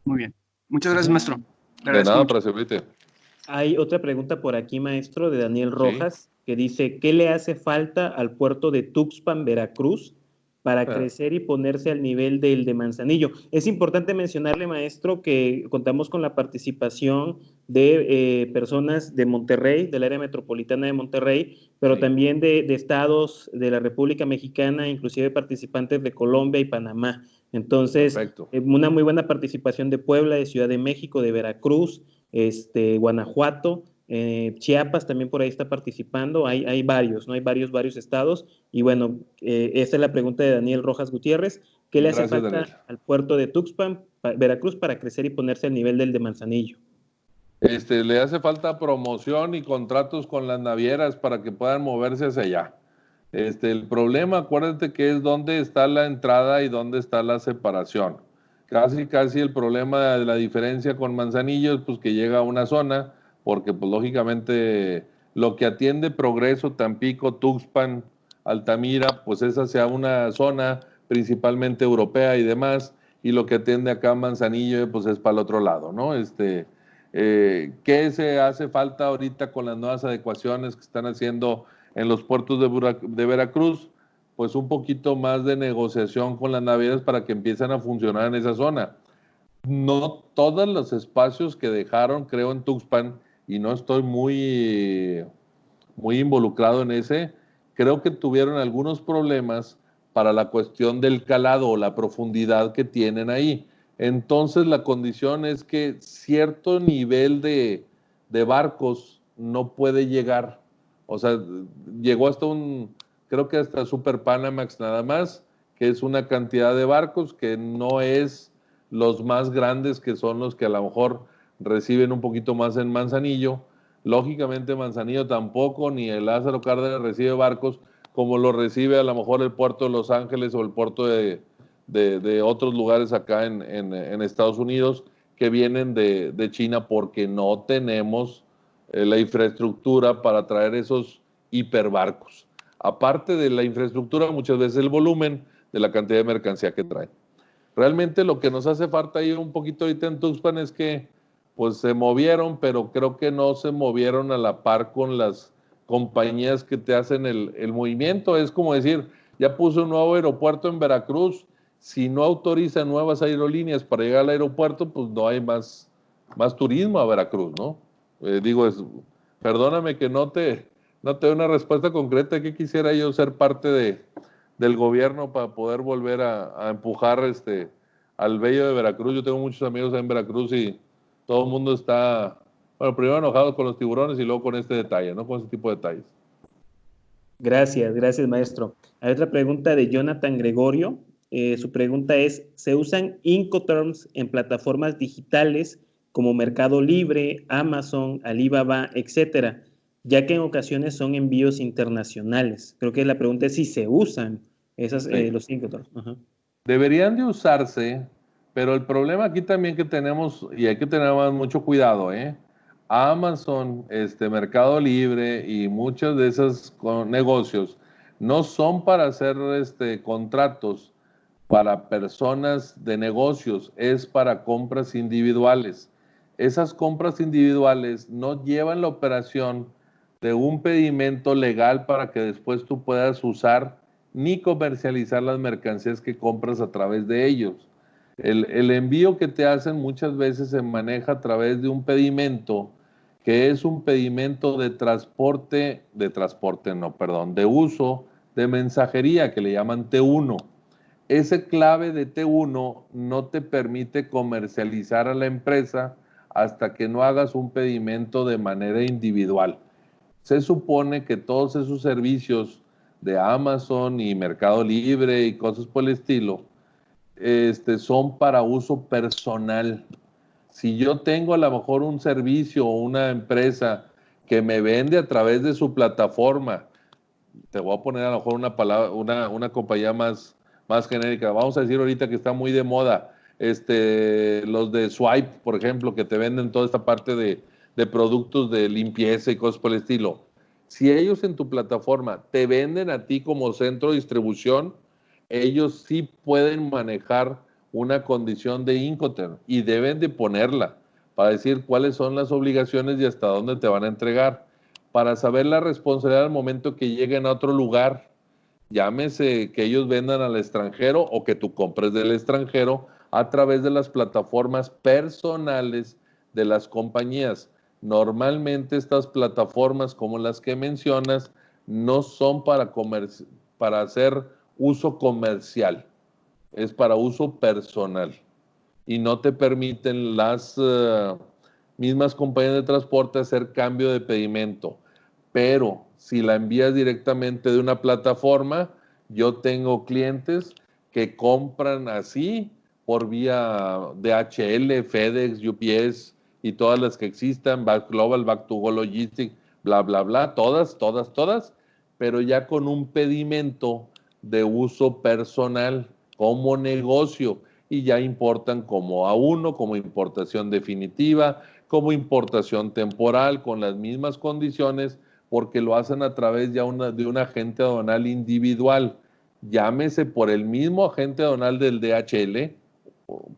Muy bien. Muchas gracias, maestro. De nada, para servirte. Hay otra pregunta por aquí, maestro, de Daniel Rojas, ¿Sí? Que dice, ¿qué le hace falta al puerto de Tuxpan, Veracruz, para crecer y ponerse al nivel del de Manzanillo? Es importante mencionarle, maestro, que contamos con la participación de personas de Monterrey, del área metropolitana de Monterrey, pero sí, también de estados de la República Mexicana, inclusive participantes de Colombia y Panamá. Entonces, una muy buena participación de Puebla, de Ciudad de México, de Veracruz, Guanajuato, Chiapas también por ahí está participando, hay varios, ¿no? Hay varios estados, y bueno, esa es la pregunta de Daniel Rojas Gutiérrez, ¿qué le hace falta Daniel al puerto de Tuxpan, Veracruz, para crecer y ponerse al nivel del de Manzanillo? Le hace falta promoción y contratos con las navieras para que puedan moverse hacia allá. El problema, acuérdate que es dónde está la entrada y dónde está la separación. Casi el problema de la diferencia con Manzanillo es pues que llega a una zona, porque pues lógicamente lo que atiende Progreso, Tampico, Tuxpan, Altamira, pues es hacia una zona principalmente europea y demás, y lo que atiende acá Manzanillo pues es para el otro lado, ¿no? ¿Qué se hace falta ahorita con las nuevas adecuaciones que están haciendo en los puertos de Veracruz? Pues un poquito más de negociación con las navieras para que empiecen a funcionar en esa zona. No todos los espacios que dejaron, creo, en Tuxpan, y no estoy muy involucrado en ese, creo que tuvieron algunos problemas para la cuestión del calado o la profundidad que tienen ahí. Entonces la condición es que cierto nivel de barcos no puede llegar. O sea, llegó hasta creo que hasta Super Panamax nada más, que es una cantidad de barcos que no es los más grandes, que son los que a lo mejor reciben un poquito más en Manzanillo. Lógicamente Manzanillo tampoco, ni el Lázaro Cárdenas recibe barcos como lo recibe a lo mejor el puerto de Los Ángeles o el puerto de otros lugares acá en Estados Unidos que vienen de China, porque no tenemos la infraestructura para traer esos hiperbarcos. Aparte de la infraestructura, muchas veces el volumen de la cantidad de mercancía que traen. Realmente lo que nos hace falta ahí un poquito ahorita en Tuxpan es que pues se movieron, pero creo que no se movieron a la par con las compañías que te hacen el movimiento. Es como decir, ya puse un nuevo aeropuerto en Veracruz, si no autoriza nuevas aerolíneas para llegar al aeropuerto, pues no hay más turismo a Veracruz, ¿no? Perdóname que no te doy una respuesta concreta, que quisiera yo ser parte del gobierno para poder volver a empujar al bello de Veracruz. Yo tengo muchos amigos en Veracruz y todo el mundo está, bueno, primero enojados con los tiburones y luego con este detalle, ¿no? Con este tipo de detalles. Gracias, maestro. Hay otra pregunta de Jonathan Gregorio. Su pregunta es, ¿se usan Incoterms en plataformas digitales como Mercado Libre, Amazon, Alibaba, etcétera, ya que en ocasiones son envíos internacionales? Creo que la pregunta es si se usan los Incoterms. Ajá. Deberían de usarse, pero el problema aquí también que tenemos, y hay que tener mucho cuidado, Amazon, Mercado Libre y muchos de esos negocios no son para hacer contratos para personas de negocios, es para compras individuales. Esas compras individuales no llevan la operación de un pedimento legal para que después tú puedas usar ni comercializar las mercancías que compras a través de ellos. El envío que te hacen muchas veces se maneja a través de un pedimento, que es un pedimento de uso de mensajería, que le llaman T1. Ese clave de T1 no te permite comercializar a la empresa hasta que no hagas un pedimento de manera individual. Se supone que todos esos servicios de Amazon y Mercado Libre y cosas por el estilo, son para uso personal. Si yo tengo a lo mejor un servicio o una empresa que me vende a través de su plataforma, te voy a poner a lo mejor una palabra, una compañía más genérica. Vamos a decir ahorita que está muy de moda, los de Swipe, por ejemplo, que te venden toda esta parte de productos de limpieza y cosas por el estilo. Si ellos en tu plataforma te venden a ti como centro de distribución, ellos sí pueden manejar una condición de Incoterm y deben de ponerla para decir cuáles son las obligaciones y hasta dónde te van a entregar, para saber la responsabilidad al momento que lleguen a otro lugar, llámese que ellos vendan al extranjero o que tú compres del extranjero a través de las plataformas personales de las compañías. Normalmente estas plataformas como las que mencionas no son para hacer uso comercial, es para uso personal y no te permiten las mismas compañías de transporte hacer cambio de pedimento. Pero si la envías directamente de una plataforma, yo tengo clientes que compran así por vía DHL, FedEx, UPS y todas las que existan, Back Global, Back2Go Logistics, bla, bla, bla, todas, pero ya con un pedimento de uso personal como negocio y ya importan como A1, como importación definitiva, como importación temporal, con las mismas condiciones, porque lo hacen a través de un agente aduanal individual. Llámese por el mismo agente aduanal del DHL,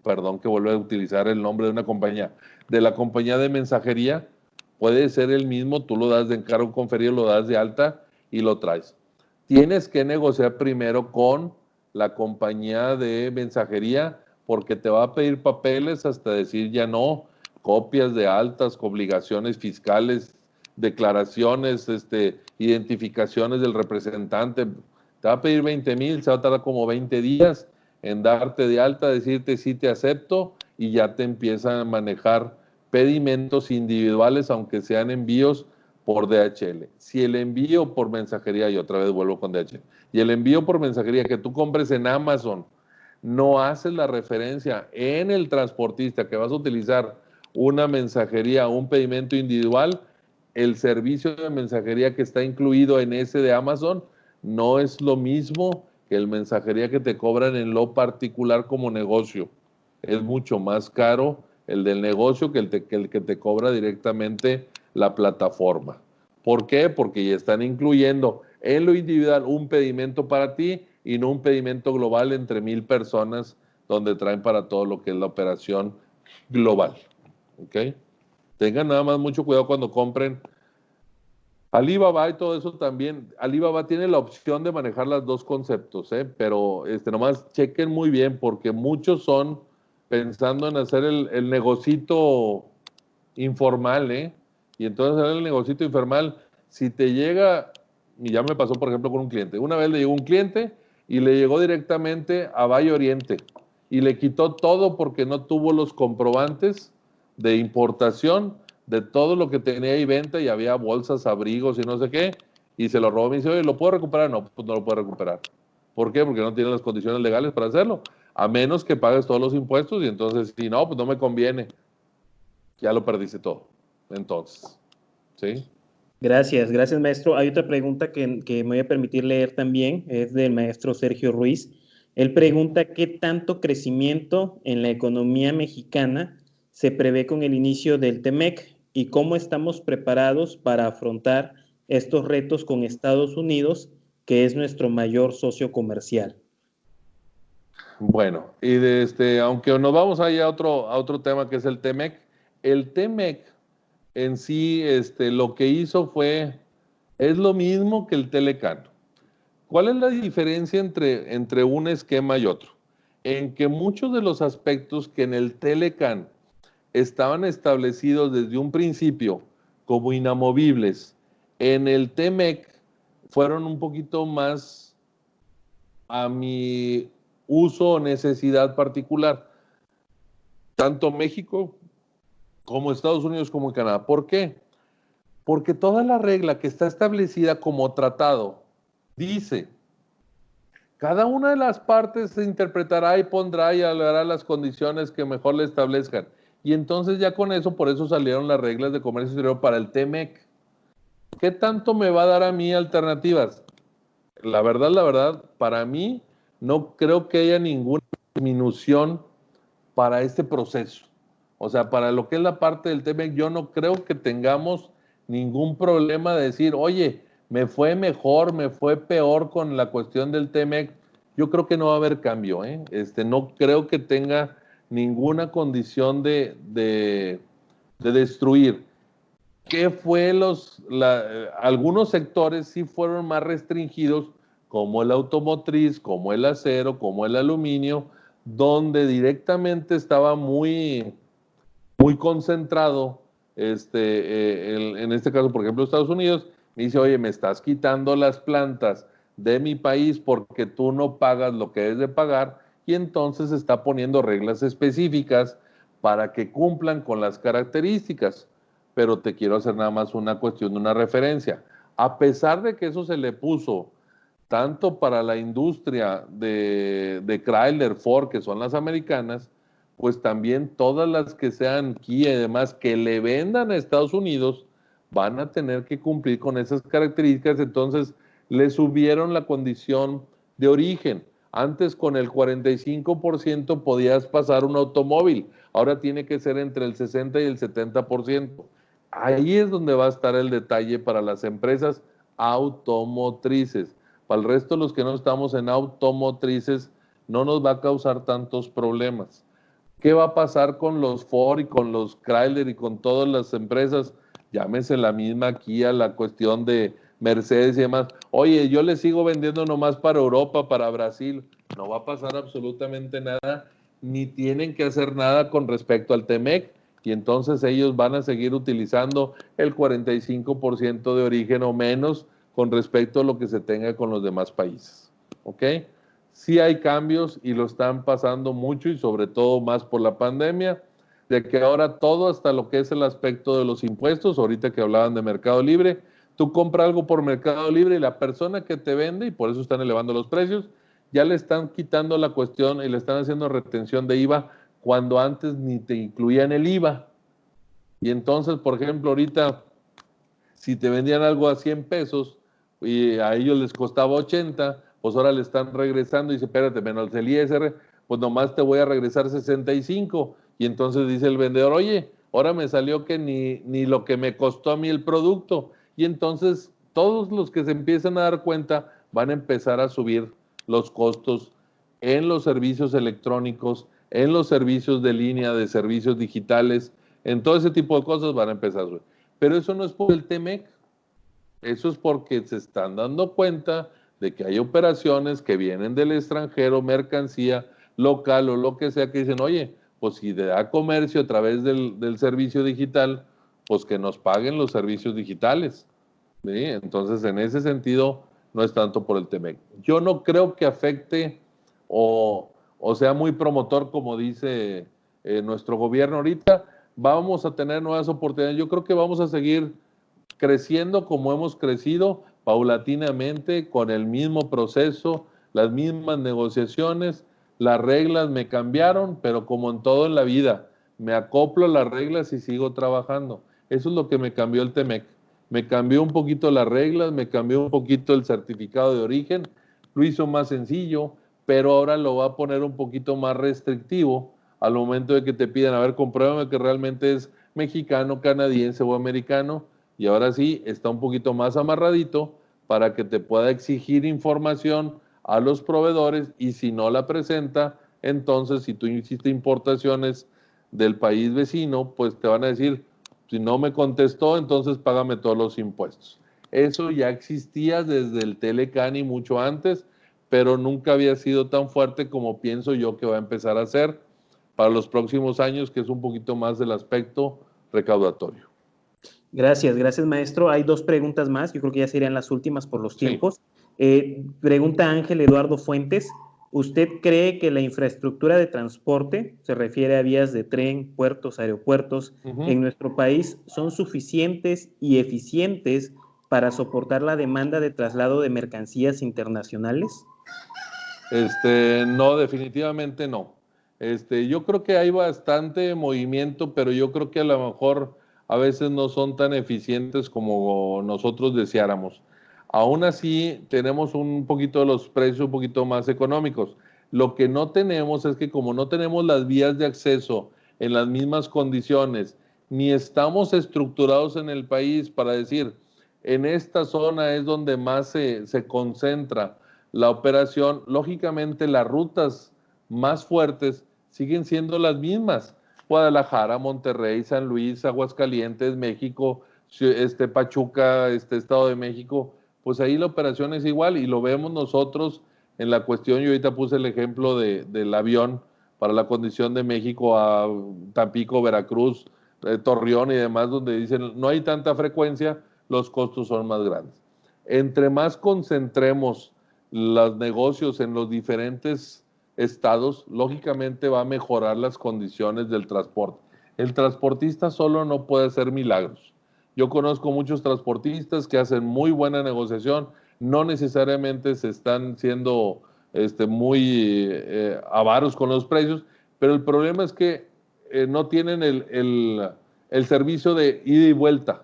perdón que vuelva a utilizar el nombre de una compañía, de la compañía de mensajería, puede ser el mismo, tú lo das de encargo conferido, lo das de alta y lo traes. Tienes que negociar primero con la compañía de mensajería porque te va a pedir papeles hasta decir ya no, copias de altas, obligaciones fiscales, declaraciones, identificaciones del representante. Te va a pedir 20,000, se va a tardar como 20 días en darte de alta, decirte sí te acepto y ya te empiezan a manejar pedimentos individuales, aunque sean envíos por DHL. Si el envío por mensajería, y otra vez vuelvo con DHL, y el envío por mensajería que tú compres en Amazon, no haces la referencia en el transportista que vas a utilizar una mensajería, un pedimento individual, el servicio de mensajería que está incluido en ese de Amazon no es lo mismo que el mensajería que te cobran en lo particular como negocio. Es mucho más caro el del negocio que el que te cobra directamente la plataforma. ¿Por qué? Porque ya están incluyendo en lo individual un pedimento para ti y no un pedimento global entre 1,000 personas donde traen para todo lo que es la operación global. ¿Ok? Tengan nada más mucho cuidado cuando compren. Alibaba y todo eso también. Alibaba tiene la opción de manejar los dos conceptos, pero nomás chequen muy bien porque muchos son pensando en hacer el negocito informal, y entonces en el negocito informal, si te llega, y ya me pasó por ejemplo con un cliente, una vez le llegó un cliente y le llegó directamente a Valle Oriente y le quitó todo porque no tuvo los comprobantes de importación de todo lo que tenía ahí venta y había bolsas, abrigos y no sé qué, y se lo robó. Me dice, oye, ¿lo puedo recuperar? No, pues no lo puedo recuperar. ¿Por qué? Porque no tiene las condiciones legales para hacerlo, a menos que pagues todos los impuestos y entonces, si no, pues no me conviene. Ya lo perdiste todo. Entonces, ¿sí? Gracias, maestro. Hay otra pregunta que me voy a permitir leer también, es del maestro Sergio Ruiz. Él pregunta qué tanto crecimiento en la economía mexicana se prevé con el inicio del TEMEC y cómo estamos preparados para afrontar estos retos con Estados Unidos, que es nuestro mayor socio comercial. Bueno, y aunque nos vamos ahí a otro tema que es el TEMEC en sí, lo que hizo es lo mismo que el Telecán. ¿Cuál es la diferencia entre un esquema y otro? En que muchos de los aspectos que en el Telecán estaban establecidos desde un principio como inamovibles, en el TEMEC fueron un poquito más a mi uso o necesidad particular. Tanto México como Estados Unidos como Canadá. ¿Por qué? Porque toda la regla que está establecida como tratado dice, cada una de las partes se interpretará y pondrá y hará las condiciones que mejor le establezcan. Y entonces ya con eso, por eso salieron las reglas de comercio exterior para el TEMEC. ¿Qué tanto me va a dar a mí alternativas? La verdad, para mí no creo que haya ninguna disminución para este proceso. O sea, para lo que es la parte del TEMEC, yo no creo que tengamos ningún problema de decir, oye, me fue mejor, me fue peor con la cuestión del TEMEC. Yo creo que no va a haber cambio, ¿eh? No creo que tenga ninguna condición de destruir. ¿Qué fue algunos sectores sí fueron más restringidos, como el automotriz, como el acero, como el aluminio, donde directamente estaba muy concentrado, en este caso, por ejemplo, Estados Unidos, me dice, oye, me estás quitando las plantas de mi país porque tú no pagas lo que debes de pagar, y entonces está poniendo reglas específicas para que cumplan con las características. Pero te quiero hacer nada más una cuestión de una referencia. A pesar de que eso se le puso tanto para la industria de Chrysler, Ford, que son las americanas, pues también todas las que sean Kia y demás que le vendan a Estados Unidos van a tener que cumplir con esas características. Entonces le subieron la condición de origen. Antes con el 45% podías pasar un automóvil, ahora tiene que ser entre el 60 y el 70%. Ahí es donde va a estar el detalle para las empresas automotrices. Para el resto, los que no estamos en automotrices, no nos va a causar tantos problemas. ¿Qué va a pasar con los Ford y con los Chrysler y con todas las empresas? Llámese la misma Kia, la cuestión de Mercedes y demás. Oye, yo le sigo vendiendo nomás para Europa, para Brasil. No va a pasar absolutamente nada, ni tienen que hacer nada con respecto al TEMEC, y entonces ellos van a seguir utilizando el 45% de origen o menos con respecto a lo que se tenga con los demás países. ¿Ok? Sí hay cambios y lo están pasando mucho, y sobre todo más por la pandemia, de que ahora todo, hasta lo que es el aspecto de los impuestos, ahorita que hablaban de Mercado Libre, tú compras algo por Mercado Libre y la persona que te vende, y por eso están elevando los precios, ya le están quitando la cuestión y le están haciendo retención de IVA cuando antes ni te incluían el IVA. Y entonces, por ejemplo, ahorita, si te vendían algo a 100 pesos y a ellos les costaba 80, pues ahora le están regresando y dice, espérate, menos el ISR, pues nomás te voy a regresar 65. Y entonces dice el vendedor, oye, ahora me salió que ni lo que me costó a mí el producto. Y entonces todos los que se empiezan a dar cuenta van a empezar a subir los costos en los servicios electrónicos, en los servicios de línea, de servicios digitales, en todo ese tipo de cosas van a empezar a subir. Pero eso no es por el TEMEC, eso es porque se están dando cuenta de que hay operaciones que vienen del extranjero, mercancía local o lo que sea, que dicen, oye, pues si da comercio a través del servicio digital, pues que nos paguen los servicios digitales. ¿Sí? Entonces, en ese sentido, no es tanto por el TEMEC. Yo no creo que afecte o sea muy promotor, como dice nuestro gobierno ahorita. Vamos a tener nuevas oportunidades. Yo creo que vamos a seguir creciendo como hemos crecido, paulatinamente, con el mismo proceso, las mismas negociaciones. Las reglas me cambiaron, pero como en todo en la vida, me acoplo a las reglas y sigo trabajando. Eso es lo que me cambió el TEMEC. Me cambió un poquito las reglas, me cambió un poquito el certificado de origen, lo hizo más sencillo, pero ahora lo va a poner un poquito más restrictivo al momento de que te pidan, a ver, compruébame que realmente es mexicano, canadiense o americano, y ahora sí está un poquito más amarradito para que te pueda exigir información a los proveedores, y si no la presenta, entonces si tú hiciste importaciones del país vecino, pues te van a decir, si no me contestó, entonces págame todos los impuestos. Eso ya existía desde el Telecán y mucho antes, pero nunca había sido tan fuerte como pienso yo que va a empezar a ser para los próximos años, que es un poquito más del aspecto recaudatorio. Gracias maestro. Hay dos preguntas más, yo creo que ya serían las últimas por los tiempos. Sí. Pregunta Ángel Eduardo Fuentes, ¿Usted cree que la infraestructura de transporte, se refiere a vías de tren, puertos, aeropuertos, en nuestro país son suficientes y eficientes para soportar la demanda de traslado de mercancías internacionales? No, definitivamente no. Yo creo que hay bastante movimiento, pero yo creo que a lo mejor a veces no son tan eficientes como nosotros deseáramos. Aún así, tenemos un poquito de los precios un poquito más económicos. Lo que no tenemos es que como no tenemos las vías de acceso en las mismas condiciones, ni estamos estructurados en el país para decir, en esta zona es donde más se concentra la operación, lógicamente las rutas más fuertes siguen siendo las mismas. Guadalajara, Monterrey, San Luis, Aguascalientes, México, Pachuca, Estado de México, pues ahí la operación es igual y lo vemos nosotros en la cuestión. Yo ahorita puse el ejemplo del avión para la condición de México a Tampico, Veracruz, Torreón y demás, donde dicen no hay tanta frecuencia, los costos son más grandes. Entre más concentremos los negocios en los diferentes estados, lógicamente va a mejorar las condiciones del transporte. El transportista solo no puede hacer milagros. Yo conozco muchos transportistas que hacen muy buena negociación, no necesariamente se están siendo muy avaros con los precios, pero el problema es que no tienen el servicio de ida y vuelta.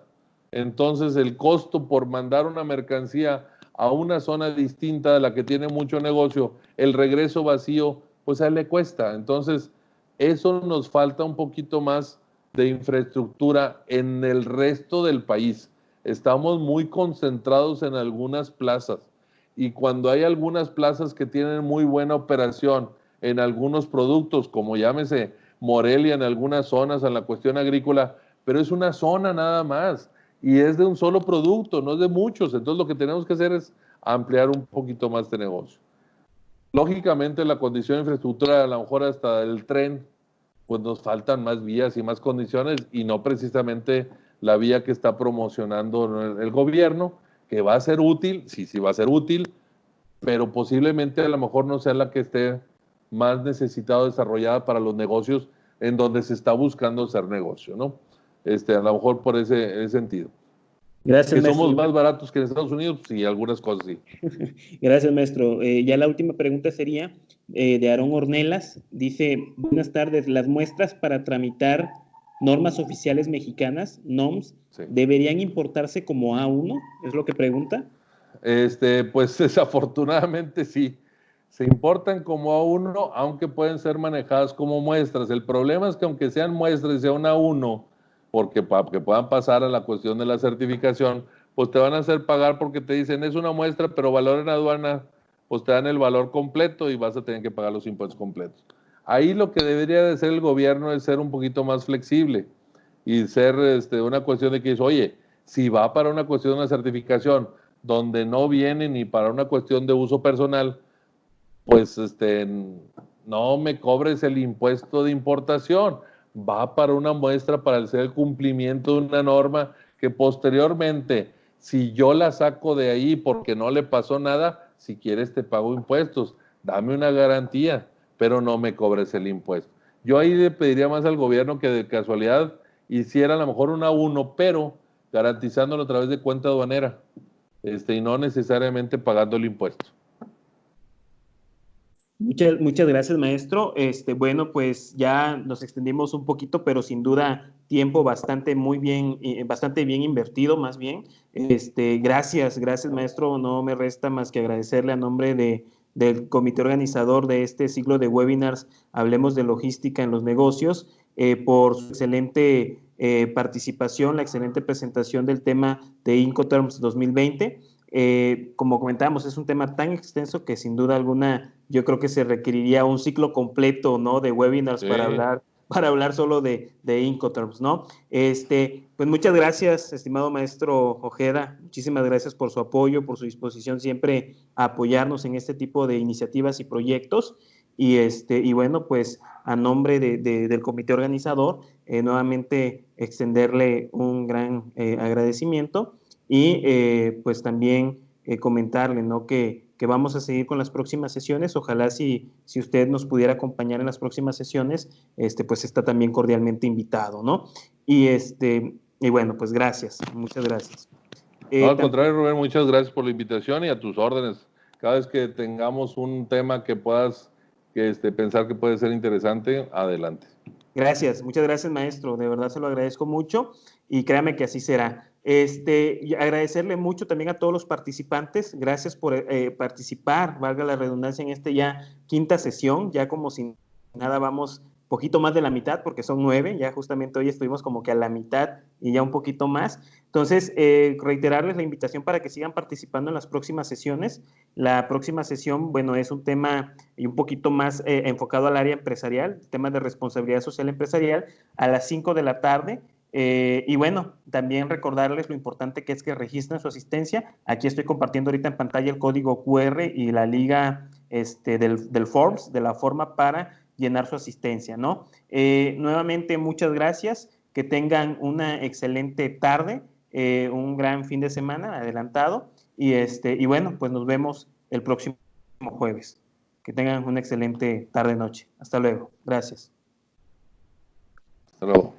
Entonces el costo por mandar una mercancía a una zona distinta de la que tiene mucho negocio, el regreso vacío, pues a él le cuesta. Entonces, eso nos falta un poquito más de infraestructura en el resto del país. Estamos muy concentrados en algunas plazas y cuando hay algunas plazas que tienen muy buena operación en algunos productos, como llámese Morelia en algunas zonas en la cuestión agrícola, pero es una zona nada más y es de un solo producto, no es de muchos. Entonces lo que tenemos que hacer es ampliar un poquito más de negocio. Lógicamente la condición de infraestructura, a lo mejor hasta el tren, pues nos faltan más vías y más condiciones y no precisamente la vía que está promocionando el gobierno, que va a ser útil, sí va a ser útil, pero posiblemente a lo mejor no sea la que esté más necesitada, desarrollada para los negocios en donde se está buscando hacer negocio, ¿no? A lo mejor por ese sentido. Gracias, que maestro. Somos más baratos que en Estados Unidos, sí, algunas cosas sí. Gracias, maestro. Ya la última pregunta sería de Aarón Ornelas. Dice, buenas tardes, las muestras para tramitar normas oficiales mexicanas, NOMS, sí, ¿deberían importarse como A1? ¿Es lo que pregunta? Pues desafortunadamente sí. Se importan como A1, aunque pueden ser manejadas como muestras. El problema es que aunque sean muestras y sea una A1, porque para que puedan pasar a la cuestión de la certificación, pues te van a hacer pagar porque te dicen es una muestra, pero valor en aduana, pues te dan el valor completo y vas a tener que pagar los impuestos completos. Ahí lo que debería de hacer el gobierno es ser un poquito más flexible y ser una cuestión de que dice, oye, si va para una cuestión de una certificación donde no viene ni para una cuestión de uso personal, pues no me cobres el impuesto de importación, va para una muestra para hacer el cumplimiento de una norma que posteriormente, si yo la saco de ahí porque no le pasó nada, si quieres te pago impuestos, dame una garantía, pero no me cobres el impuesto. Yo ahí le pediría más al gobierno que de casualidad hiciera a lo mejor una 1, pero garantizándolo a través de cuenta aduanera, y no necesariamente pagando el impuesto. Muchas gracias, maestro. Bueno, pues ya nos extendimos un poquito, pero sin duda tiempo bastante bien invertido, más bien. Gracias, maestro. No me resta más que agradecerle a nombre del comité organizador de este ciclo de webinars Hablemos de Logística en los Negocios, por su excelente participación, la excelente presentación del tema de Incoterms 2020. Como comentábamos, es un tema tan extenso que sin duda alguna yo creo que se requeriría un ciclo completo, ¿no?, de webinars, sí, para hablar solo de Incoterms, ¿no? Pues muchas gracias, estimado maestro Ojeda, muchísimas gracias por su apoyo, por su disposición siempre a apoyarnos en este tipo de iniciativas y proyectos. Y bueno, pues a nombre del comité organizador, nuevamente extenderle un gran agradecimiento y pues también comentarle, ¿no? Que vamos a seguir con las próximas sesiones. Ojalá si usted nos pudiera acompañar en las próximas sesiones, pues está también cordialmente invitado, ¿no? Y bueno, pues gracias, muchas gracias. No, al contrario, Rubén, muchas gracias por la invitación y a tus órdenes. Cada vez que tengamos un tema que puedas pensar que puede ser interesante, adelante. Gracias, muchas gracias, maestro. De verdad se lo agradezco mucho y créame que así será. Y agradecerle mucho también a todos los participantes. Gracias por participar, valga la redundancia, en ya quinta sesión. Ya como si nada vamos poquito más de la mitad, porque son 9. Ya justamente hoy estuvimos como que a la mitad y ya un poquito más. Entonces, reiterarles la invitación para que sigan participando en las próximas sesiones. La próxima sesión, bueno, es un tema un poquito más enfocado al área empresarial, temas de responsabilidad social empresarial, a las 5 de la tarde. Y bueno, también recordarles lo importante que es que registren su asistencia. Aquí estoy compartiendo ahorita en pantalla el código QR y la liga del Forms, de la forma para llenar su asistencia, ¿no? Nuevamente, muchas gracias. Que tengan una excelente tarde, un gran fin de semana adelantado. Y bueno, pues nos vemos el próximo jueves. Que tengan una excelente tarde-noche. Hasta luego. Gracias. Hasta luego.